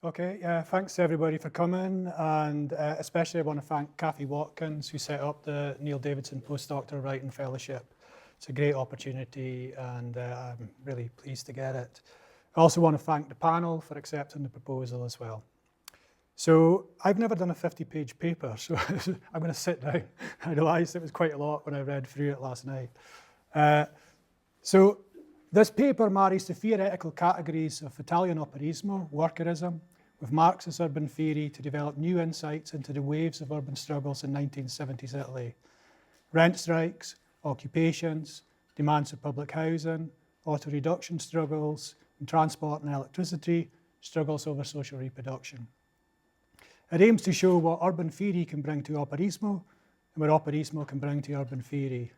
Okay, thanks everybody for coming, and especially I want to thank Kathy Watkins, who set up the Neil Davidson Postdoctoral Writing Fellowship. It's a great opportunity, and I'm really pleased to get it. I also want to thank the panel for accepting the proposal as well. So I've never done a 50-page paper, so I'm going to sit down. I realised it was quite a lot when I read through it last night. So this paper marries the theoretical categories of Italian Operaismo, workerism, with Marx's urban theory to develop new insights into the waves of urban struggles in 1970s Italy. Rent strikes, occupations, demands for public housing, auto-reduction struggles, in transport and electricity, struggles over social reproduction. It aims to show what urban theory can bring to Operaismo and what Operaismo can bring to urban theory.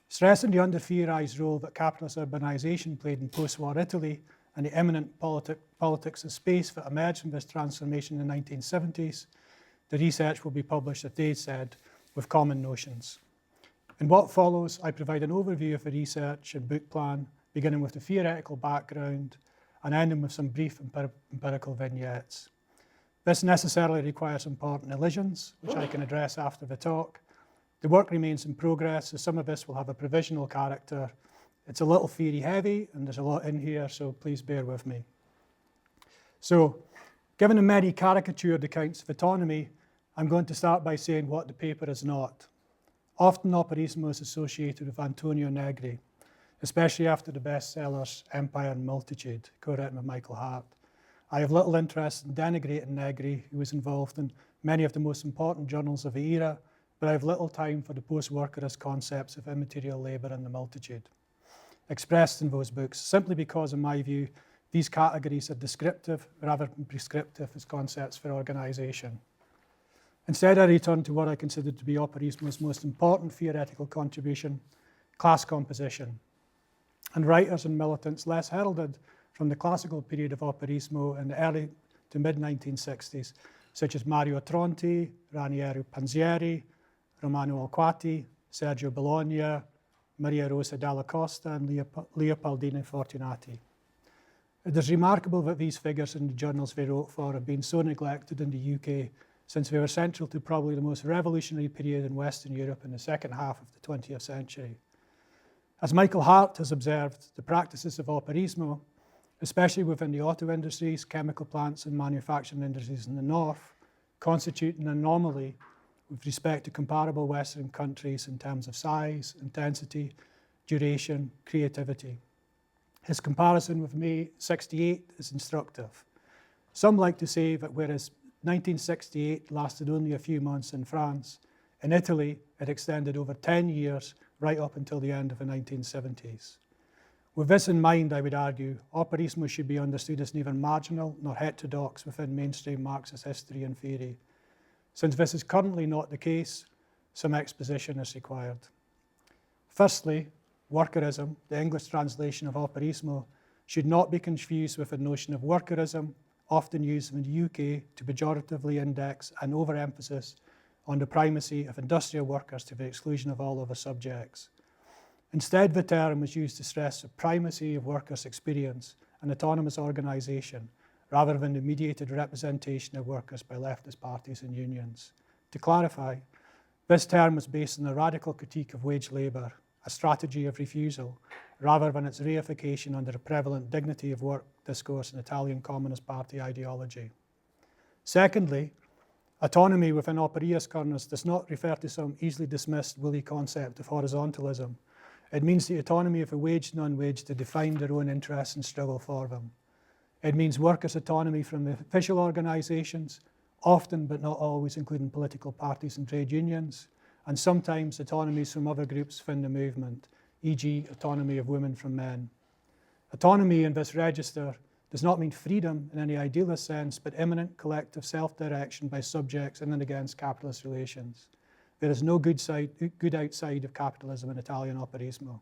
Stressing the under-theorised role that capitalist urbanisation played in post-war Italy and the imminent politics of space that emerged from this transformation in the 1970s, the research will be published, as Dave said, with common notions. In what follows, I provide an overview of the research and book plan, beginning with the theoretical background and ending with some brief empirical vignettes. This necessarily requires important elisions, which I can address after the talk. The work remains in progress, so some of this will have a provisional character. It's a little theory heavy, and there's a lot in here, so please bear with me. So, given the many caricatured accounts of autonomy, I'm going to start by saying what the paper is not. Often Operaismo is associated with Antonio Negri, especially after the bestsellers Empire and Multitude, co-written with Michael Hart. I have little interest in denigrating Negri, who was involved in many of the most important journals of the era, but I have little time for the post-workerist concepts of immaterial labour and the multitude, expressed in those books, simply because, in my view, these categories are descriptive rather than prescriptive as concepts for organisation. Instead, I return to what I consider to be Operaismo's most important theoretical contribution, class composition, and writers and militants less heralded from the classical period of Operaismo in the early to mid-1960s, such as Mario Tronti, Raniero Panzieri, Romano Alquati, Sergio Bologna, Maria Rosa Dalla Costa, and Leopoldina Fortunati. It is remarkable that these figures in the journals they wrote for have been so neglected in the UK, since they were central to probably the most revolutionary period in Western Europe in the second half of the 20th century. As Michael Hart has observed, the practices of Operaismo, especially within the auto industries, chemical plants, and manufacturing industries in the north, constitute an anomaly with respect to comparable Western countries in terms of size, intensity, duration, creativity. His comparison with May 68 is instructive. Some like to say that whereas 1968 lasted only a few months in France, in Italy it extended over 10 years right up until the end of the 1970s. With this in mind, I would argue, Operaismo should be understood as neither marginal nor heterodox within mainstream Marxist history and theory. Since this is currently not the case, some exposition is required. Firstly, workerism, the English translation of Operaismo, should not be confused with the notion of workerism, often used in the UK to pejoratively index an overemphasis on the primacy of industrial workers to the exclusion of all other subjects. Instead, the term was used to stress the primacy of workers' experience and autonomous organisation, rather than the mediated representation of workers by leftist parties and unions. To clarify, this term was based on a radical critique of wage labour, a strategy of refusal, rather than its reification under the prevalent dignity of work discourse in Italian Communist Party ideology. Secondly, autonomy within Operias Corners does not refer to some easily dismissed woolly concept of horizontalism. It means the autonomy of the waged and unwaged to define their own interests and struggle for them. It means workers' autonomy from the official organisations, often but not always including political parties and trade unions, and sometimes autonomies from other groups within the movement, e.g. autonomy of women from men. Autonomy in this register does not mean freedom in any idealist sense, but imminent collective self-direction by subjects in and against capitalist relations. There is no good outside of capitalism in Italian Operaismo.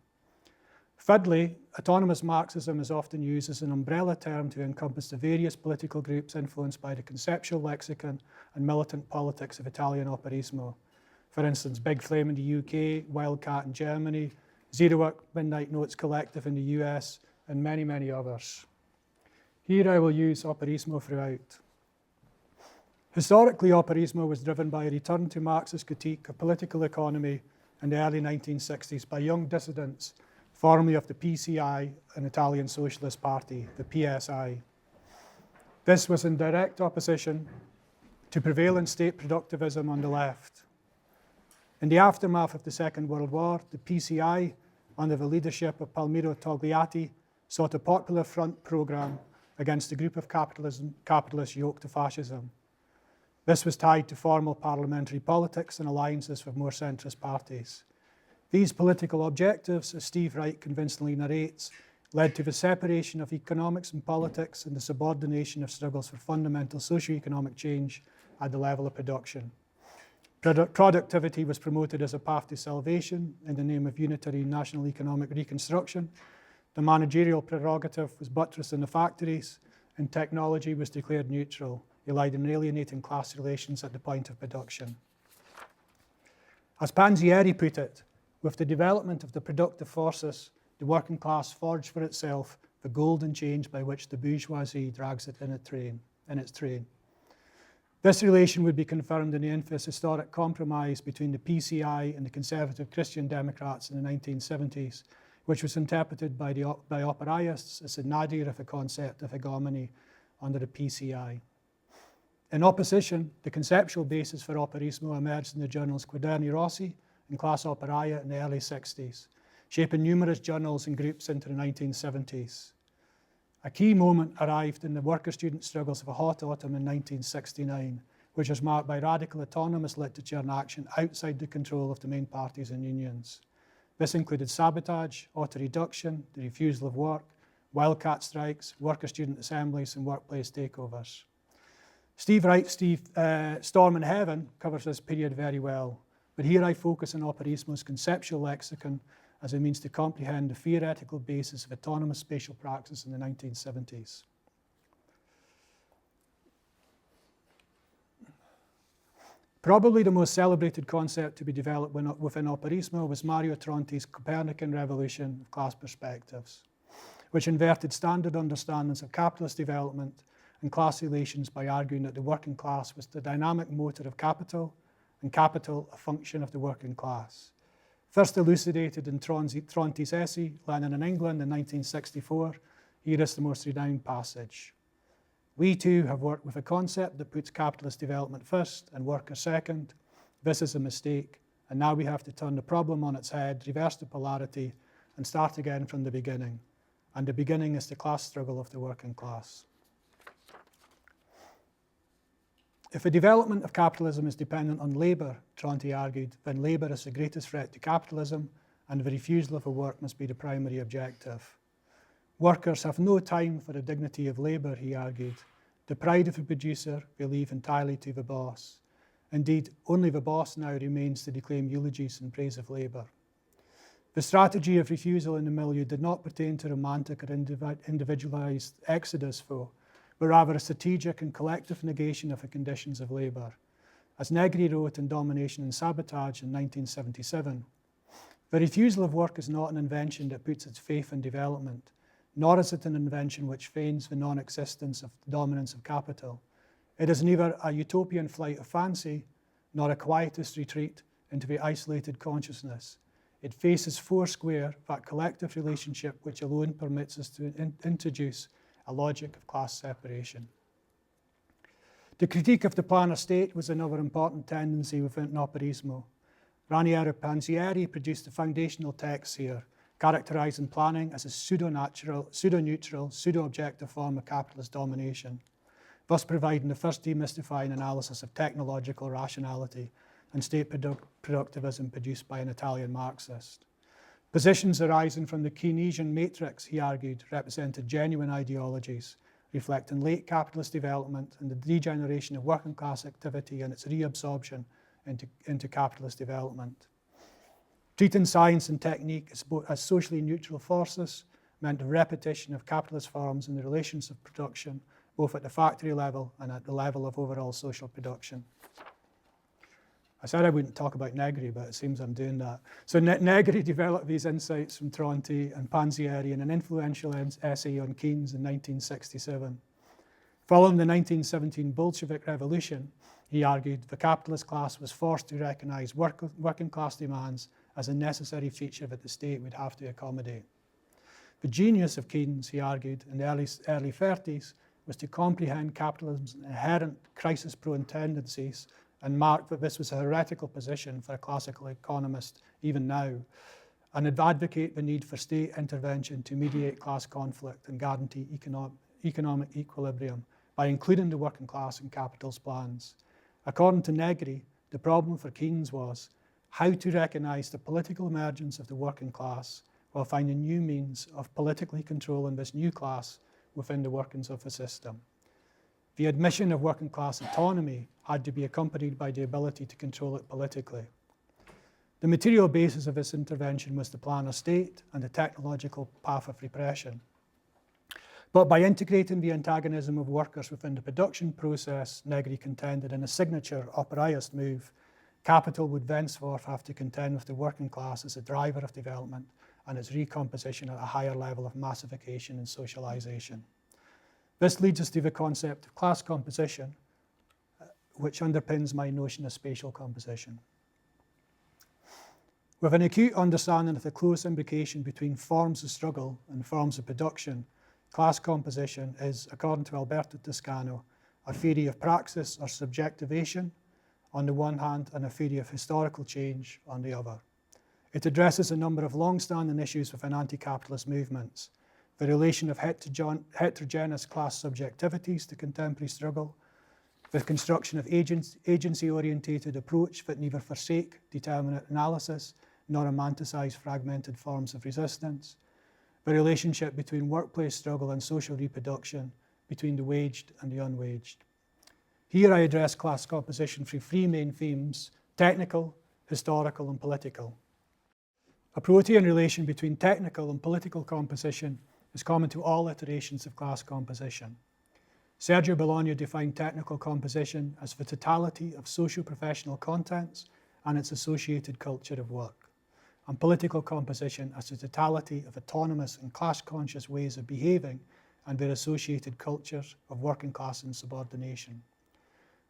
Thirdly, autonomous Marxism is often used as an umbrella term to encompass the various political groups influenced by the conceptual lexicon and militant politics of Italian Operaismo. For instance, Big Flame in the UK, Wildcat in Germany, Zero Work Midnight Notes Collective in the US, and many, many others. Here I will use Operaismo throughout. Historically, Operaismo was driven by a return to Marx's critique of political economy in the early 1960s by young dissidents, formerly of the PCI, an Italian Socialist Party, the PSI. This was in direct opposition to prevailing state productivism on the left. In the aftermath of the Second World War, the PCI, under the leadership of Palmiro Togliatti, sought a popular front programme against a group of capitalists yoked to fascism. This was tied to formal parliamentary politics and alliances with more centrist parties. These political objectives, as Steve Wright convincingly narrates, led to the separation of economics and politics and the subordination of struggles for fundamental socio-economic change at the level of production. Productivity was promoted as a path to salvation in the name of unitary national economic reconstruction. The managerial prerogative was buttressed in the factories, and technology was declared neutral, allied in alienating class relations at the point of production. As Panzieri put it, with the development of the productive forces, the working class forged for itself the golden change by which the bourgeoisie drags it in its train. This relation would be confirmed in the infamous historic compromise between the PCI and the conservative Christian Democrats in the 1970s, which was interpreted by operaists as the nadir of the concept of hegemony under the PCI. In opposition, the conceptual basis for Operaismo emerged in the journals Quaderni Rossi and Classe Operaia in the early 60s, shaping numerous journals and groups into the 1970s. A key moment arrived in the worker-student struggles of a hot autumn in 1969, which was marked by radical autonomous literature and action outside the control of the main parties and unions. This included sabotage, auto-reduction, the refusal of work, wildcat strikes, worker-student assemblies, and workplace takeovers. Steve Wright's Storm in Heaven covers this period very well, but here I focus on Operaismo's conceptual lexicon as a means to comprehend the theoretical basis of autonomous spatial praxis in the 1970s. Probably the most celebrated concept to be developed within Operaismo was Mario Tronti's Copernican revolution of class perspectives, which inverted standard understandings of capitalist development and class relations by arguing that the working class was the dynamic motor of capital, and capital a function of the working class. First elucidated in Tronti's essay, Lenin in England, in 1964, here is the most renowned passage. We too have worked with a concept that puts capitalist development first and worker second. This is a mistake, and now we have to turn the problem on its head, reverse the polarity, and start again from the beginning. And the beginning is the class struggle of the working class. If the development of capitalism is dependent on labour, Tronti argued, then labour is the greatest threat to capitalism, and the refusal of a work must be the primary objective. Workers have no time for the dignity of labour, he argued. The pride of the producer they leave entirely to the boss. Indeed, only the boss now remains to declaim eulogies in praise of labour. The strategy of refusal in the milieu did not pertain to romantic or individualised exodus, though, but rather a strategic and collective negation of the conditions of labour. As Negri wrote in Domination and Sabotage in 1977, the refusal of work is not an invention that puts its faith in development, nor is it an invention which feigns the non-existence of the dominance of capital. It is neither a utopian flight of fancy, nor a quietist retreat into the isolated consciousness. It faces foursquare, that collective relationship which alone permits us to introduce a logic of class separation. The critique of the planner state was another important tendency within Operaismo. Raniero Panzieri produced the foundational text here, characterising planning as a pseudo-neutral, pseudo-objective form of capitalist domination, thus providing the first demystifying analysis of technological rationality and state productivism produced by an Italian Marxist. Positions arising from the Keynesian matrix, he argued, represented genuine ideologies, reflecting late capitalist development and the degeneration of working class activity and its reabsorption into capitalist development. Treating science and technique as socially neutral forces meant the repetition of capitalist forms in the relations of production, both at the factory level and at the level of overall social production. I said I wouldn't talk about Negri, but it seems I'm doing that. So Negri developed these insights from Tronti and Panzieri in an influential essay on Keynes in 1967. Following the 1917 Bolshevik Revolution, he argued the capitalist class was forced to recognise working class demands as a necessary feature that the state would have to accommodate. The genius of Keynes, he argued, in the early 30s was to comprehend capitalism's inherent crisis-prone tendencies and mark that this was a heretical position for a classical economist even now, and advocate the need for state intervention to mediate class conflict and guarantee economic equilibrium by including the working class in capital's plans. According to Negri, the problem for Keynes was how to recognise the political emergence of the working class while finding new means of politically controlling this new class within the workings of the system. The admission of working class autonomy had to be accompanied by the ability to control it politically. The material basis of this intervention was the plan of state and the technological path of repression. But by integrating the antagonism of workers within the production process, Negri contended in a signature Operaist move, capital would thenceforth have to contend with the working class as a driver of development and its recomposition at a higher level of massification and socialization. This leads us to the concept of class composition, which underpins my notion of spatial composition. With an acute understanding of the close imbrication between forms of struggle and forms of production, class composition is, according to Alberto Toscano, a theory of praxis or subjectivation on the one hand and a theory of historical change on the other. It addresses a number of long-standing issues within anti-capitalist movements, the relation of heterogeneous class subjectivities to contemporary struggle, the construction of agency-orientated approach that neither forsake determinate analysis nor romanticize fragmented forms of resistance, the relationship between workplace struggle and social reproduction, between the waged and the unwaged. Here I address class composition through three main themes: technical, historical, and political. A Protean relation between technical and political composition is common to all iterations of class composition. Sergio Bologna defined technical composition as the totality of socio-professional contents and its associated culture of work, and political composition as the totality of autonomous and class-conscious ways of behaving and their associated cultures of working class insubordination.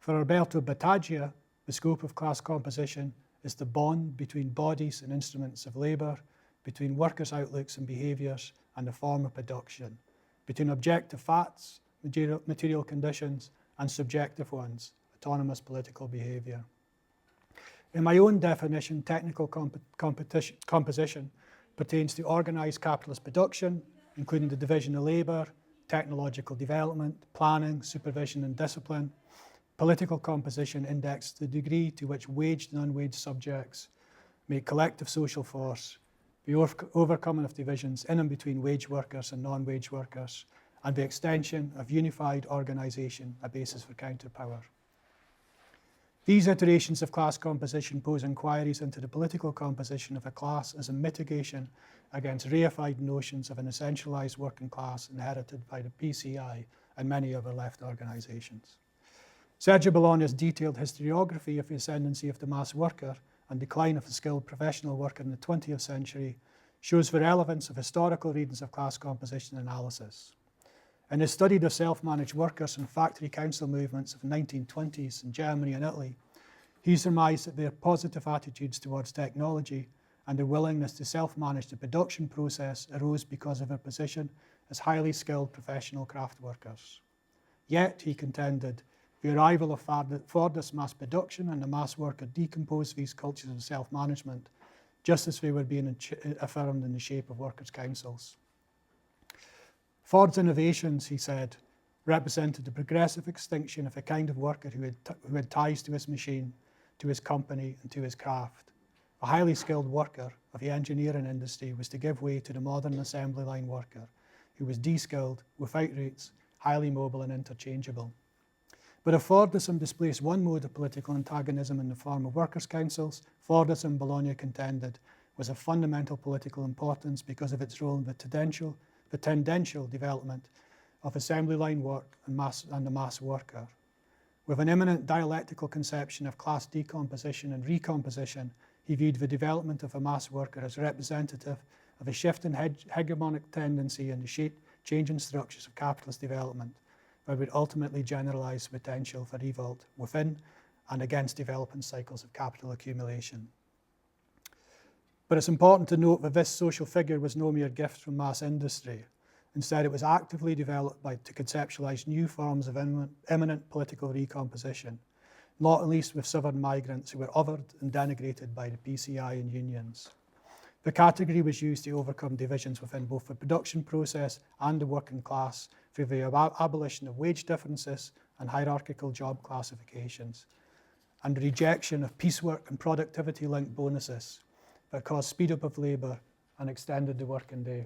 For Alberto Battaglia, the scope of class composition is the bond between bodies and instruments of labour, between workers' outlooks and behaviours, and the form of production, between objective facts, material conditions, and subjective ones, autonomous political behaviour. In my own definition, technical composition pertains to organised capitalist production, including the division of labour, technological development, planning, supervision and discipline. Political composition indexed the degree to which waged and unwaged subjects make collective social force, the overcoming of divisions in and between wage workers and non-wage workers, and the extension of unified organisation, a basis for counterpower. These iterations of class composition pose inquiries into the political composition of a class as a mitigation against reified notions of an essentialised working class inherited by the PCI and many other left organisations. Sergio Bologna's detailed historiography of the ascendancy of the mass worker and decline of the skilled professional worker in the 20th century shows the relevance of historical readings of class composition analysis. In his study of self-managed workers and factory council movements of the 1920s in Germany and Italy, he surmised that their positive attitudes towards technology and their willingness to self-manage the production process arose because of their position as highly skilled professional craft workers. Yet, he contended, the arrival of Fordist mass production and the mass worker decomposed these cultures of self-management, just as they were being affirmed in the shape of workers' councils. Ford's innovations, he said, represented the progressive extinction of a kind of worker who had ties to his machine, to his company, and to his craft. A highly skilled worker of the engineering industry was to give way to the modern assembly line worker, who was de-skilled, without roots, highly mobile and interchangeable. But if Fordism displaced one mode of political antagonism in the form of workers' councils, Fordism, Bologna contended, was of fundamental political importance because of its role in the tendential development of assembly line work and the mass worker. With an imminent dialectical conception of class decomposition and recomposition, he viewed the development of a mass worker as representative of a shift in hegemonic tendency in the changing structures of capitalist development, but would ultimately generalize potential for revolt within and against developing cycles of capital accumulation. But it's important to note that this social figure was no mere gift from mass industry. Instead, it was actively developed to conceptualize new forms of imminent political recomposition, not least with southern migrants who were othered and denigrated by the PCI and unions. The category was used to overcome divisions within both the production process and the working class through the abolition of wage differences and hierarchical job classifications, and the rejection of piecework and productivity-linked bonuses that caused speed up of labour and extended the working day.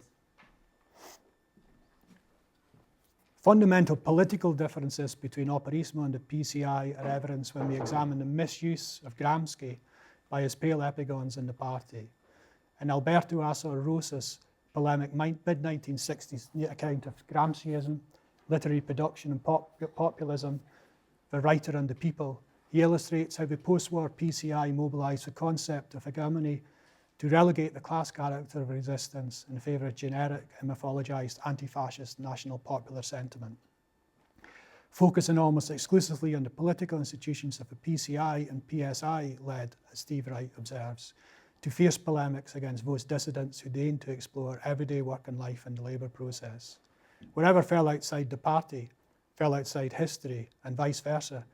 Fundamental political differences between Operaismo and the PCI are evidenced when we examine the misuse of Gramsci by his pale epigons in the party. In Alberto Asor Rosa's polemic mid-1960s account of Gramsciism, literary production and populism, the writer and the people, he illustrates how the post-war PCI mobilised the concept of hegemony to relegate the class character of resistance in favour of generic and mythologised anti-fascist national popular sentiment. Focusing almost exclusively on the political institutions of the PCI and PSI led, as Steve Wright observes, to fierce polemics against those dissidents who deigned to explore everyday working life and the labour process. Wherever fell outside the party, fell outside history, and vice versa,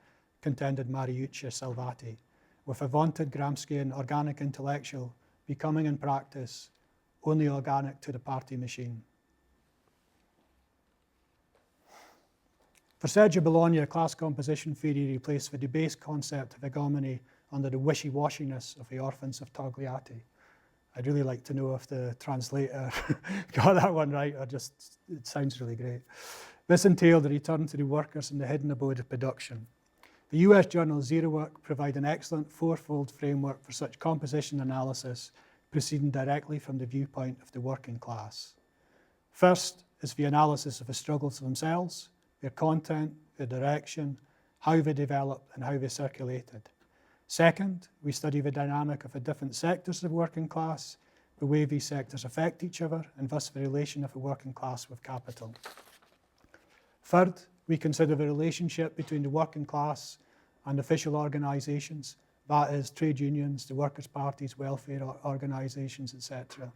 contended Mariucci Salvati, with a vaunted Gramscian organic intellectual becoming in practice only organic to the party machine. For Sergio Bologna, class composition theory replaced the debased concept of hegemony under the wishy-washiness of the orphans of Togliatti. I'd really like to know if the translator got that one right, or just, it sounds really great. This entailed a return to the workers in the hidden abode of production. The US journal Zero Work provides an excellent fourfold framework for such composition analysis, proceeding directly from the viewpoint of the working class. First is the analysis of the struggles themselves, their content, their direction, how they developed and how they circulated. Second, we study the dynamic of the different sectors of the working class, the way these sectors affect each other, and thus the relation of the working class with capital. Third, we consider the relationship between the working class and official organisations, that is, trade unions, the workers' parties, welfare organisations, etc.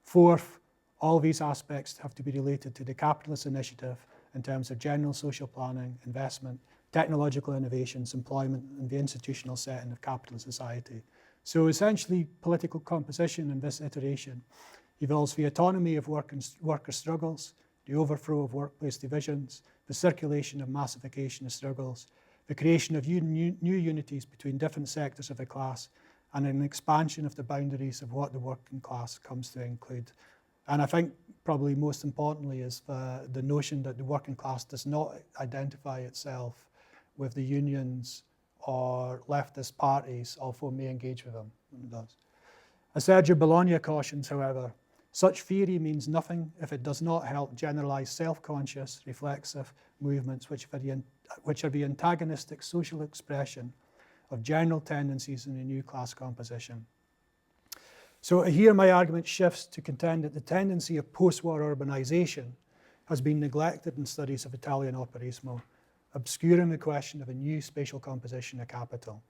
Fourth, all these aspects have to be related to the capitalist initiative in terms of general social planning, investment, technological innovations, employment, and the institutional setting of capitalist society. So essentially, political composition in this iteration involves the autonomy of worker struggles, the overthrow of workplace divisions, the circulation of massification of struggles, the creation of new unities between different sectors of the class, and an expansion of the boundaries of what the working class comes to include. And I think probably most importantly is the notion that the working class does not identify itself with the unions or leftist parties, although may engage with them. It does. As Sergio Bologna cautions, however, such theory means nothing if it does not help generalize self-conscious, reflexive movements which are the antagonistic social expression of general tendencies in a new class composition. So here my argument shifts to contend that the tendency of post-war urbanization has been neglected in studies of Italian Operaismo, obscuring the question of a new spatial composition of capital.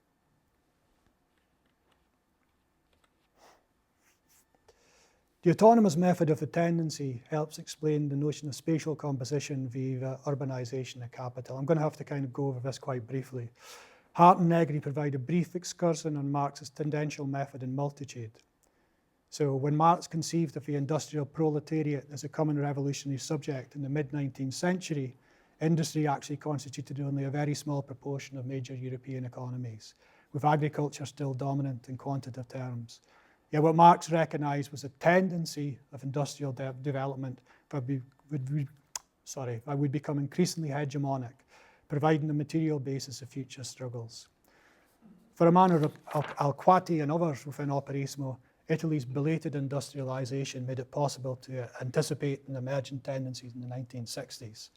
The autonomous method of the tendency helps explain the notion of spatial composition via urbanization of capital. I'm going to have to kind of go over this quite briefly. Hart and Negri provide a brief excursion on Marx's tendential method in multitude. So when Marx conceived of the industrial proletariat as a common revolutionary subject in the mid-19th century, industry actually constituted only a very small proportion of major European economies, with agriculture still dominant in quantitative terms. Yet what Marx recognized was a tendency of industrial development that would become increasingly hegemonic, providing the material basis of future struggles. For a man of Alquati and others within Operaismo, Italy's belated industrialization made it possible to anticipate an emergent tendencies in the 1960s.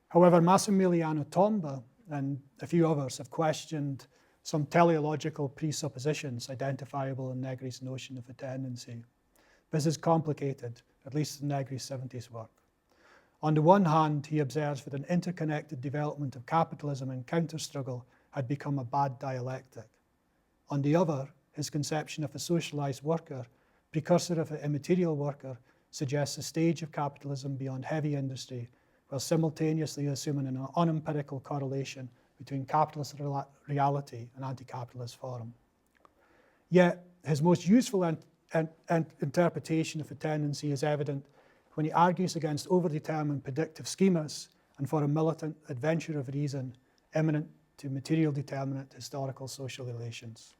However, Massimiliano Tomba and a few others have questioned some teleological presuppositions identifiable in Negri's notion of a tendency. This is complicated, at least in Negri's 70s work. On the one hand, he observes that an interconnected development of capitalism and counter-struggle had become a bad dialectic. On the other, his conception of a socialized worker, precursor of an immaterial worker, suggests a stage of capitalism beyond heavy industry, while simultaneously assuming an unempirical correlation between capitalist reality and anti-capitalist form. Yet, his most useful interpretation of a tendency is evident when he argues against overdetermined predictive schemas and for a militant adventure of reason eminent to material determinate historical social relations.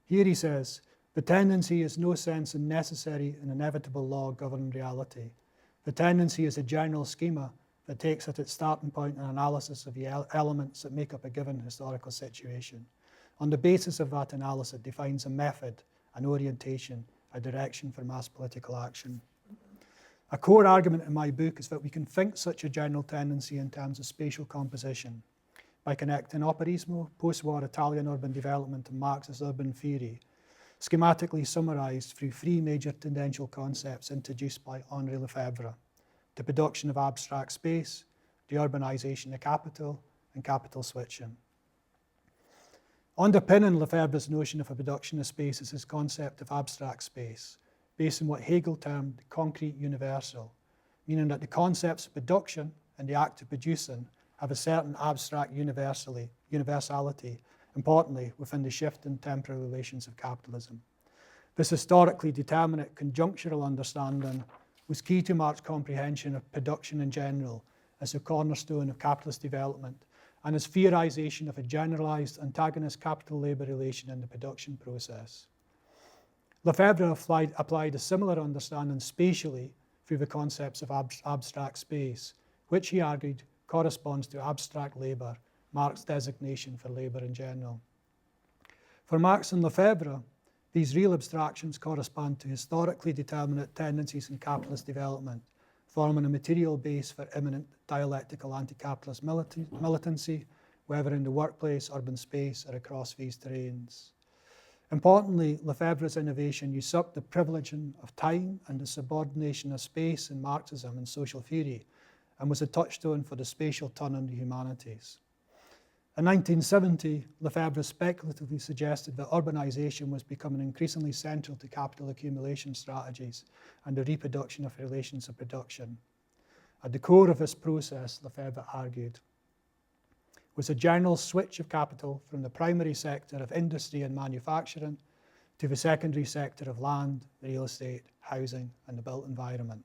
Here he says, the tendency is no sense a necessary and inevitable law governing reality. The tendency is a general schema that takes at its starting point an analysis of the elements that make up a given historical situation. On the basis of that analysis, it defines a method, an orientation, a direction for mass political action. A core argument in my book is that we can think such a general tendency in terms of spatial composition by connecting Operaismo, post-war Italian urban development, and Marx's urban theory, schematically summarized through three major tendential concepts introduced by Henri Lefebvre: the production of abstract space, the urbanization of capital, and capital switching. Underpinning Lefebvre's notion of a production of space is his concept of abstract space, based on what Hegel termed the concrete universal, meaning that the concepts of production and the act of producing have a certain abstract universality, importantly within the shifting temporal relations of capitalism. This historically determinate conjunctural understanding was key to Marx's comprehension of production in general as a cornerstone of capitalist development and his theorization of a generalized antagonist capital-labor relation in the production process. Lefebvre applied a similar understanding spatially through the concepts of abstract space, which he argued corresponds to abstract labor, Marx's designation for labor in general. For Marx and Lefebvre, these real abstractions correspond to historically determinate tendencies in capitalist development, forming a material base for imminent dialectical anti-capitalist militancy, whether in the workplace, urban space, or across these terrains. Importantly, Lefebvre's innovation usurped the privileging of time and the subordination of space in Marxism and social theory, and was a touchstone for the spatial turn in the humanities. In 1970, Lefebvre speculatively suggested that urbanization was becoming increasingly central to capital accumulation strategies and the reproduction of relations of production. At the core of this process, Lefebvre argued, was a general switch of capital from the primary sector of industry and manufacturing to the secondary sector of land, real estate, housing, and the built environment.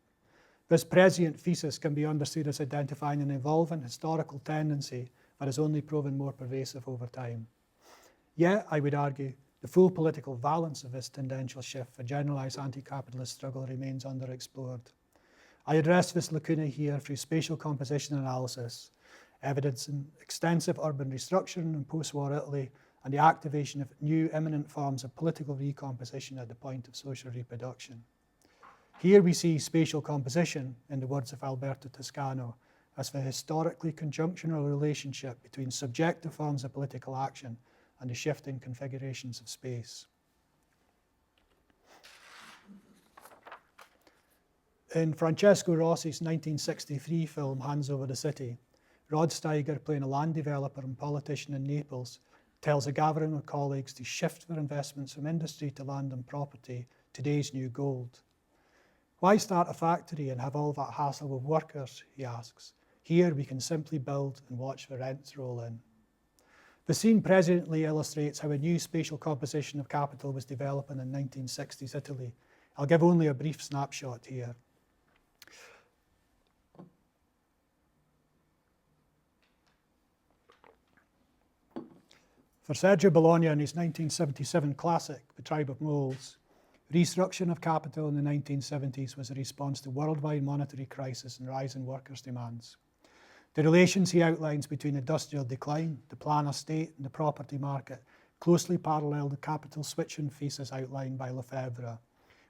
This prescient thesis can be understood as identifying an evolving historical tendency that has only proven more pervasive over time. Yet, I would argue, the full political valence of this tendential shift for generalized anti-capitalist struggle remains underexplored. I address this lacuna here through spatial composition analysis, evidencing extensive urban restructuring in post-war Italy and the activation of new imminent forms of political recomposition at the point of social reproduction. Here we see spatial composition, in the words of Alberto Toscano, as the historically conjunctional relationship between subjective forms of political action and the shifting configurations of space. In Francesco Rossi's 1963 film, Hands Over the City, Rod Steiger, playing a land developer and politician in Naples, tells a gathering of colleagues to shift their investments from industry to land and property, today's new gold. Why start a factory and have all that hassle with workers, he asks. Here we can simply build and watch the rents roll in. The scene presently illustrates how a new spatial composition of capital was developing in 1960s Italy. I'll give only a brief snapshot here. For Sergio Bologna in his 1977 classic, The Tribe of Moles, restructuring of capital in the 1970s was a response to worldwide monetary crisis and rising workers' demands. The relations he outlines between industrial decline, the planner state, and the property market closely parallel the capital switching thesis outlined by Lefebvre,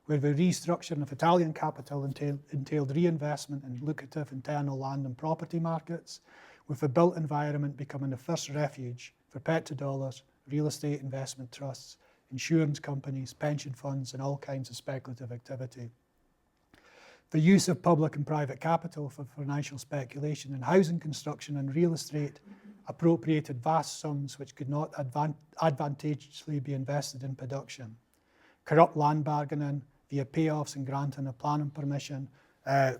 where the restructuring of Italian capital entailed reinvestment in lucrative internal land and property markets, with the built environment becoming the first refuge for petrodollars, real estate investment trusts, insurance companies, pension funds, and all kinds of speculative activity. The use of public and private capital for financial speculation in housing construction and real estate appropriated vast sums which could not advantageously be invested in production. Corrupt land bargaining via payoffs and granting of planning permission. The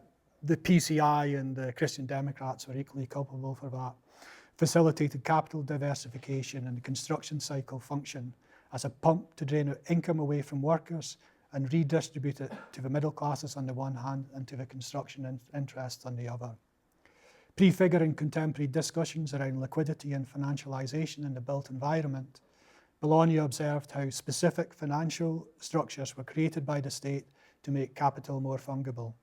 PCI and the Christian Democrats were equally culpable for that. Facilitated capital diversification and the construction cycle function as a pump to drain income away from workers and redistribute it to the middle classes on the one hand and to the construction interests on the other. Prefiguring contemporary discussions around liquidity and financialization in the built environment, Bologna observed how specific financial structures were created by the state to make capital more fungible.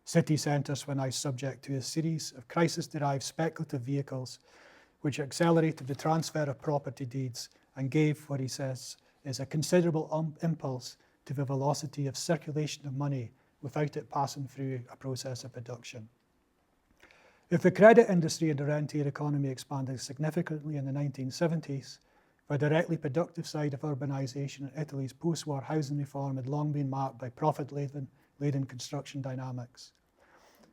City centres were now subject to a series of crisis-derived speculative vehicles which accelerated the transfer of property deeds and gave, what he says, is a considerable impulse to the velocity of circulation of money without it passing through a process of production. If the credit industry and the rentier economy expanded significantly in the 1970s, the directly productive side of urbanisation in Italy's post-war housing reform had long been marked by profit-laden construction dynamics.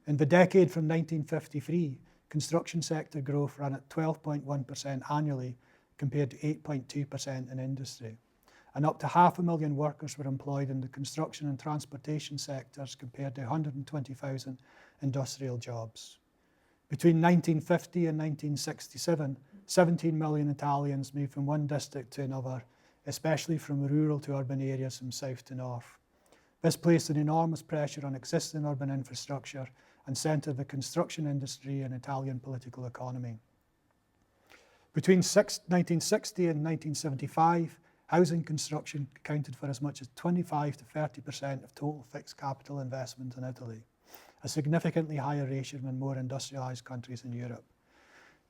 In the decade from 1953, construction sector growth ran at 12.1% annually compared to 8.2% in industry. And up to 500,000 workers were employed in the construction and transportation sectors compared to 120,000 industrial jobs. Between 1950 and 1967, 17 million Italians moved from one district to another, especially from rural to urban areas from south to north. This placed an enormous pressure on existing urban infrastructure and centred the construction industry and Italian political economy. Between 1960 and 1975, housing construction accounted for as much as 25 to 30% of total fixed capital investment in Italy, a significantly higher ratio than more industrialised countries in Europe.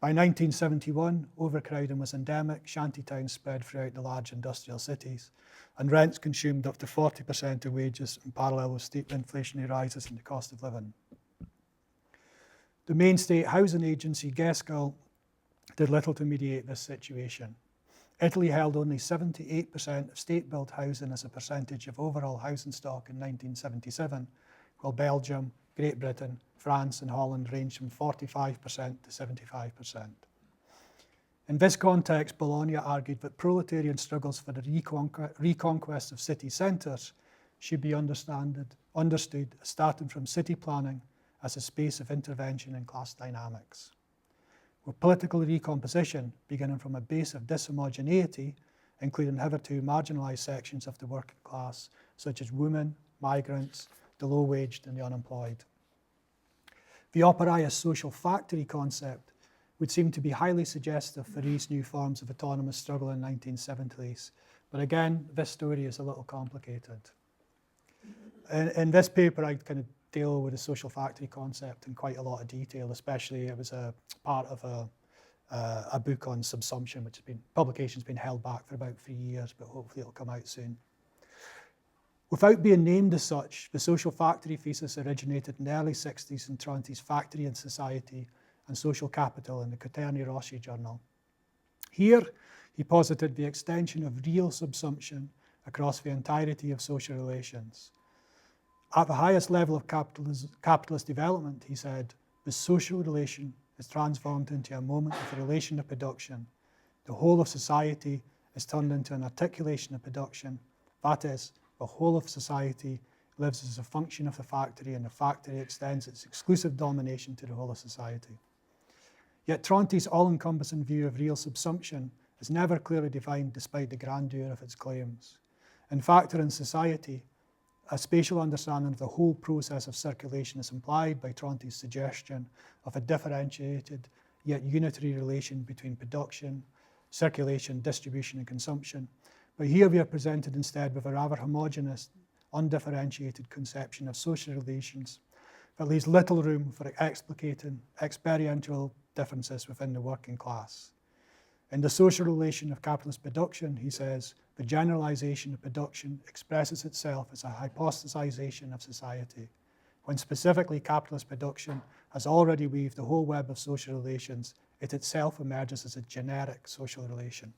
By 1971, overcrowding was endemic, shantytowns spread throughout the large industrial cities, and rents consumed up to 40% of wages in parallel with steep inflationary rises in the cost of living. The main state housing agency, GESCAL, did little to mediate this situation. Italy held only 78% of state-built housing as a percentage of overall housing stock in 1977, while Belgium, Great Britain, France and Holland ranged from 45% to 75%. In this context, Bologna argued that proletarian struggles for the reconquest of city centres should be understood as starting from city planning as a space of intervention in class dynamics, with political recomposition beginning from a base of dishomogeneity, including hitherto marginalised sections of the working class, such as women, migrants, the low-waged and the unemployed. The Operaismo social factory concept would seem to be highly suggestive for these new forms of autonomous struggle in 1970s, but again, this story is a little complicated. In this paper, I kind of deal with the social factory concept in quite a lot of detail, especially it was a part of a book on subsumption, which publication's been held back for about 3 years, but hopefully it'll come out soon. Without being named as such, the social factory thesis originated in the early 60s in Tronti's Factory and Society and Social Capital in the Quaterni Rossi journal. Here, he posited the extension of real subsumption across the entirety of social relations. At the highest level of capitalist development, he said, the social relation is transformed into a moment of the relation of production. The whole of society is turned into an articulation of production. That is, the whole of society lives as a function of the factory, and the factory extends its exclusive domination to the whole of society. Yet Tronti's all-encompassing view of real subsumption is never clearly defined despite the grandeur of its claims. In Factor and Society, a spatial understanding of the whole process of circulation is implied by Tronti's suggestion of a differentiated yet unitary relation between production, circulation, distribution and consumption. But here we are presented instead with a rather homogeneous, undifferentiated conception of social relations that leaves little room for explicating experiential differences within the working class. In the social relation of capitalist production, he says, the generalization of production expresses itself as a hypostasization of society, when specifically capitalist production has already weaved the whole web of social relations, it itself emerges as a generic social relation.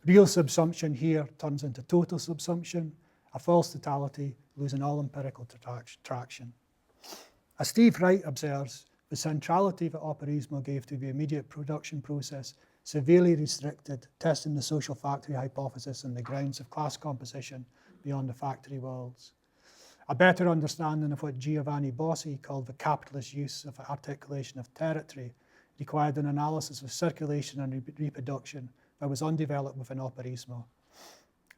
Real subsumption here turns into total subsumption, a false totality, losing all empirical traction. As Steve Wright observes, the centrality that Operaismo gave to the immediate production process severely restricted testing the social factory hypothesis on the grounds of class composition beyond the factory walls. A better understanding of what Giovanni Bossi called the capitalist use of articulation of territory required an analysis of circulation and reproduction that was undeveloped within Operaismo.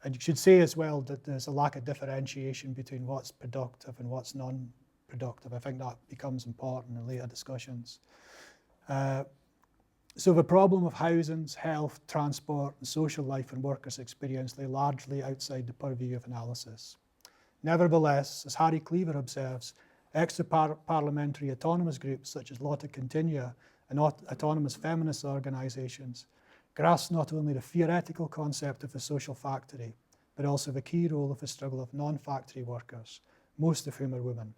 And you should say as well that there's a lack of differentiation between what's productive and what's non-productive. I think that becomes important in later discussions. So the problem of housings, health, transport, and social life and workers' experience lay largely outside the purview of analysis. Nevertheless, as Harry Cleaver observes, extra-parliamentary autonomous groups such as Lotta Continua and autonomous feminist organisations grasp not only the theoretical concept of the social factory, but also the key role of the struggle of non-factory workers, most of whom are women.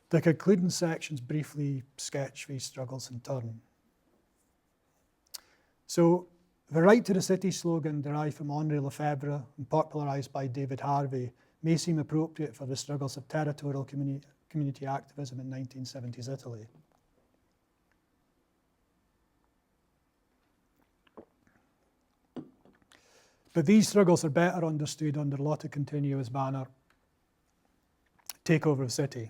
The concluding sections briefly sketch these struggles in turn. So, the right to the city slogan derived from Henri Lefebvre and popularised by David Harvey may seem appropriate for the struggles of territorial community activism in 1970s Italy. But these struggles are better understood under Lotta Continua's banner, Takeover of City.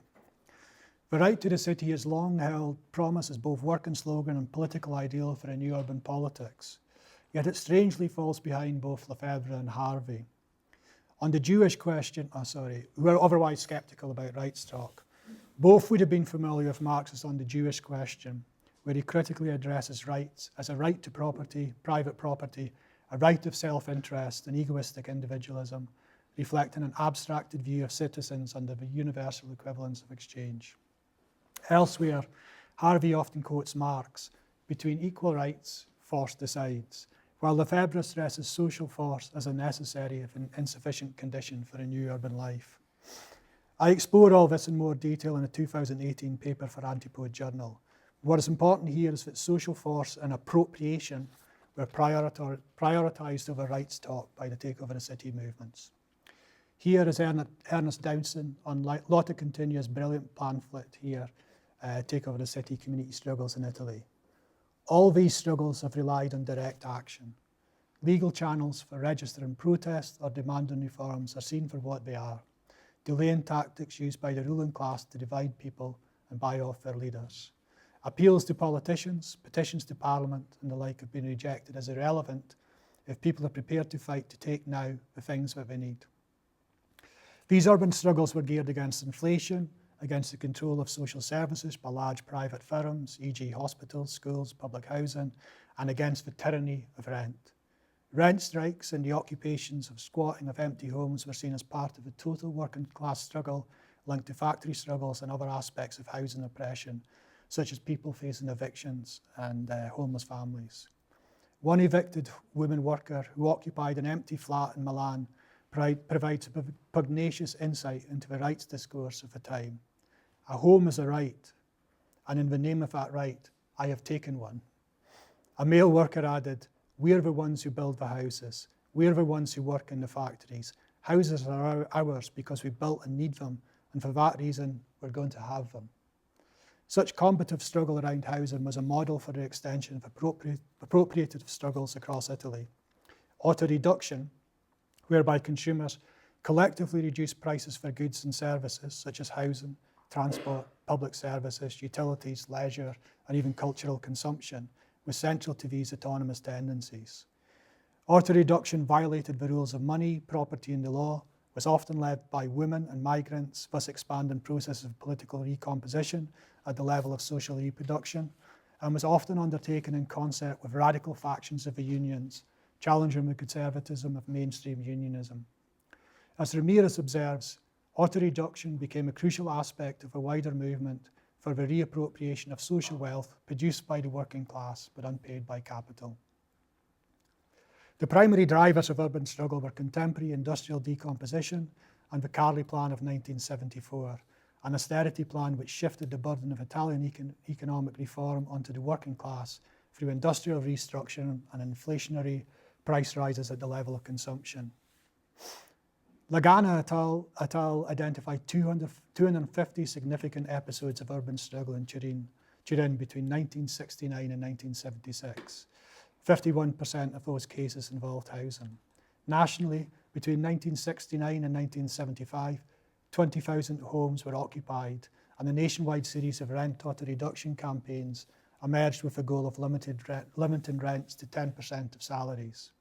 The right to the city has long held promise as both working slogan and political ideal for a new urban politics, yet it strangely falls behind both Lefebvre and Harvey. On the Jewish question, who are otherwise sceptical about rights talk, both would have been familiar with Marx's On the Jewish Question, where he critically addresses rights as a right to property, private property, a right of self-interest and egoistic individualism, reflecting an abstracted view of citizens under the universal equivalence of exchange. Elsewhere, Harvey often quotes Marx, between equal rights, force decides, while Lefebvre stresses social force as a necessary if an insufficient condition for a new urban life. I explore all this in more detail in a 2018 paper for Antipode Journal. What is important here is that social force and appropriation were prioritised over rights talk by the Takeover of the City movements. Here is Ernest Downson on Lotta Continua's brilliant pamphlet here, Takeover of the City Community Struggles in Italy. All these struggles have relied on direct action. Legal channels for registering protest or demanding reforms are seen for what they are, delaying tactics used by the ruling class to divide people and buy off their leaders. Appeals to politicians, petitions to Parliament and the like have been rejected as irrelevant if people are prepared to fight to take now the things that they need. These urban struggles were geared against inflation, against the control of social services by large private firms, e.g. hospitals, schools, public housing, and against the tyranny of rent. Rent strikes and the occupations of squatting of empty homes were seen as part of the total working class struggle linked to factory struggles and other aspects of housing oppression, such as people facing evictions and homeless families. One evicted woman worker who occupied an empty flat in Milan provides a pugnacious insight into the rights discourse of the time. A home is a right, and in the name of that right, I have taken one. A male worker added, we're the ones who build the houses. We're the ones who work in the factories. Houses are ours because we built and need them, and for that reason, we're going to have them. Such combative struggle around housing was a model for the extension of appropriative struggles across Italy. Auto-reduction, whereby consumers collectively reduce prices for goods and services such as housing, transport, public services, utilities, leisure, and even cultural consumption, was central to these autonomous tendencies. Auto-reduction violated the rules of money, property, and the law, was often led by women and migrants, thus expanding processes of political recomposition at the level of social reproduction, and was often undertaken in concert with radical factions of the unions, challenging the conservatism of mainstream unionism. As Ramirez observes, auto-reduction became a crucial aspect of a wider movement for the reappropriation of social wealth produced by the working class but unpaid by capital. The primary drivers of urban struggle were contemporary industrial decomposition and the Carli Plan of 1974, an austerity plan which shifted the burden of Italian economic reform onto the working class through industrial restructuring and inflationary price rises at the level of consumption. Lacuna et al. Identified 250 significant episodes of urban struggle in Turin between 1969 and 1976. 51% of those cases involved housing. Nationally, between 1969 and 1975, 20,000 homes were occupied, and a nationwide series of rent auto reduction campaigns emerged with the goal of limiting rents to 10% of salaries.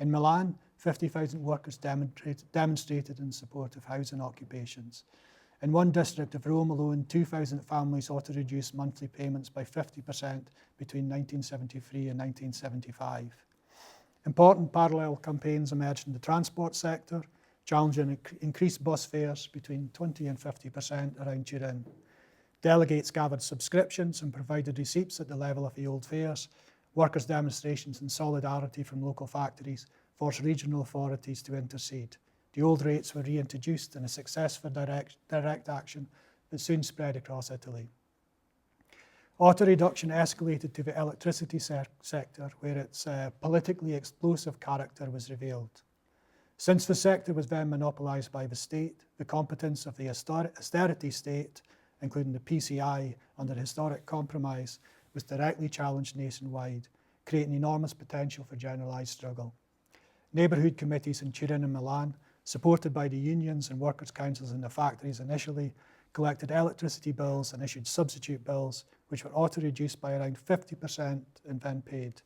In Milan, 50,000 workers demonstrated in support of housing occupations. In one district of Rome alone, 2,000 families auto-reduced monthly payments by 50% between 1973 and 1975. Important parallel campaigns emerged in the transport sector, challenging increased bus fares between 20 and 50% around Turin. Delegates gathered subscriptions and provided receipts at the level of the old fares. Workers' demonstrations and solidarity from local factories forced regional authorities to intercede. The old rates were reintroduced in a successful direct action that soon spread across Italy. Auto-reduction escalated to the electricity sector, where its politically explosive character was revealed. Since the sector was then monopolised by the state, the competence of the austerity state, including the PCI under historic compromise, was directly challenged nationwide, creating enormous potential for generalised struggle. Neighbourhood committees in Turin and Milan, supported by the unions and workers' councils in the factories initially, collected electricity bills and issued substitute bills, which were auto-reduced by around 50% and then paid.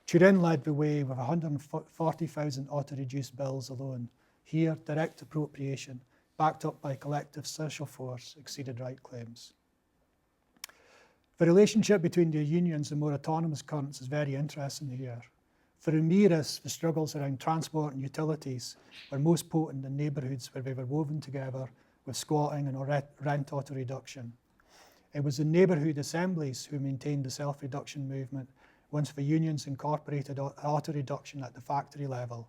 Turin led the way with 140,000 auto-reduced bills alone. Here, direct appropriation, backed up by collective social force, exceeded right claims. The relationship between the unions and more autonomous currents is very interesting here. For Ramirez, the struggles around transport and utilities were most potent in neighbourhoods where they were woven together with squatting and rent auto-reduction. It was the neighbourhood assemblies who maintained the self-reduction movement once the unions incorporated auto-reduction at the factory level.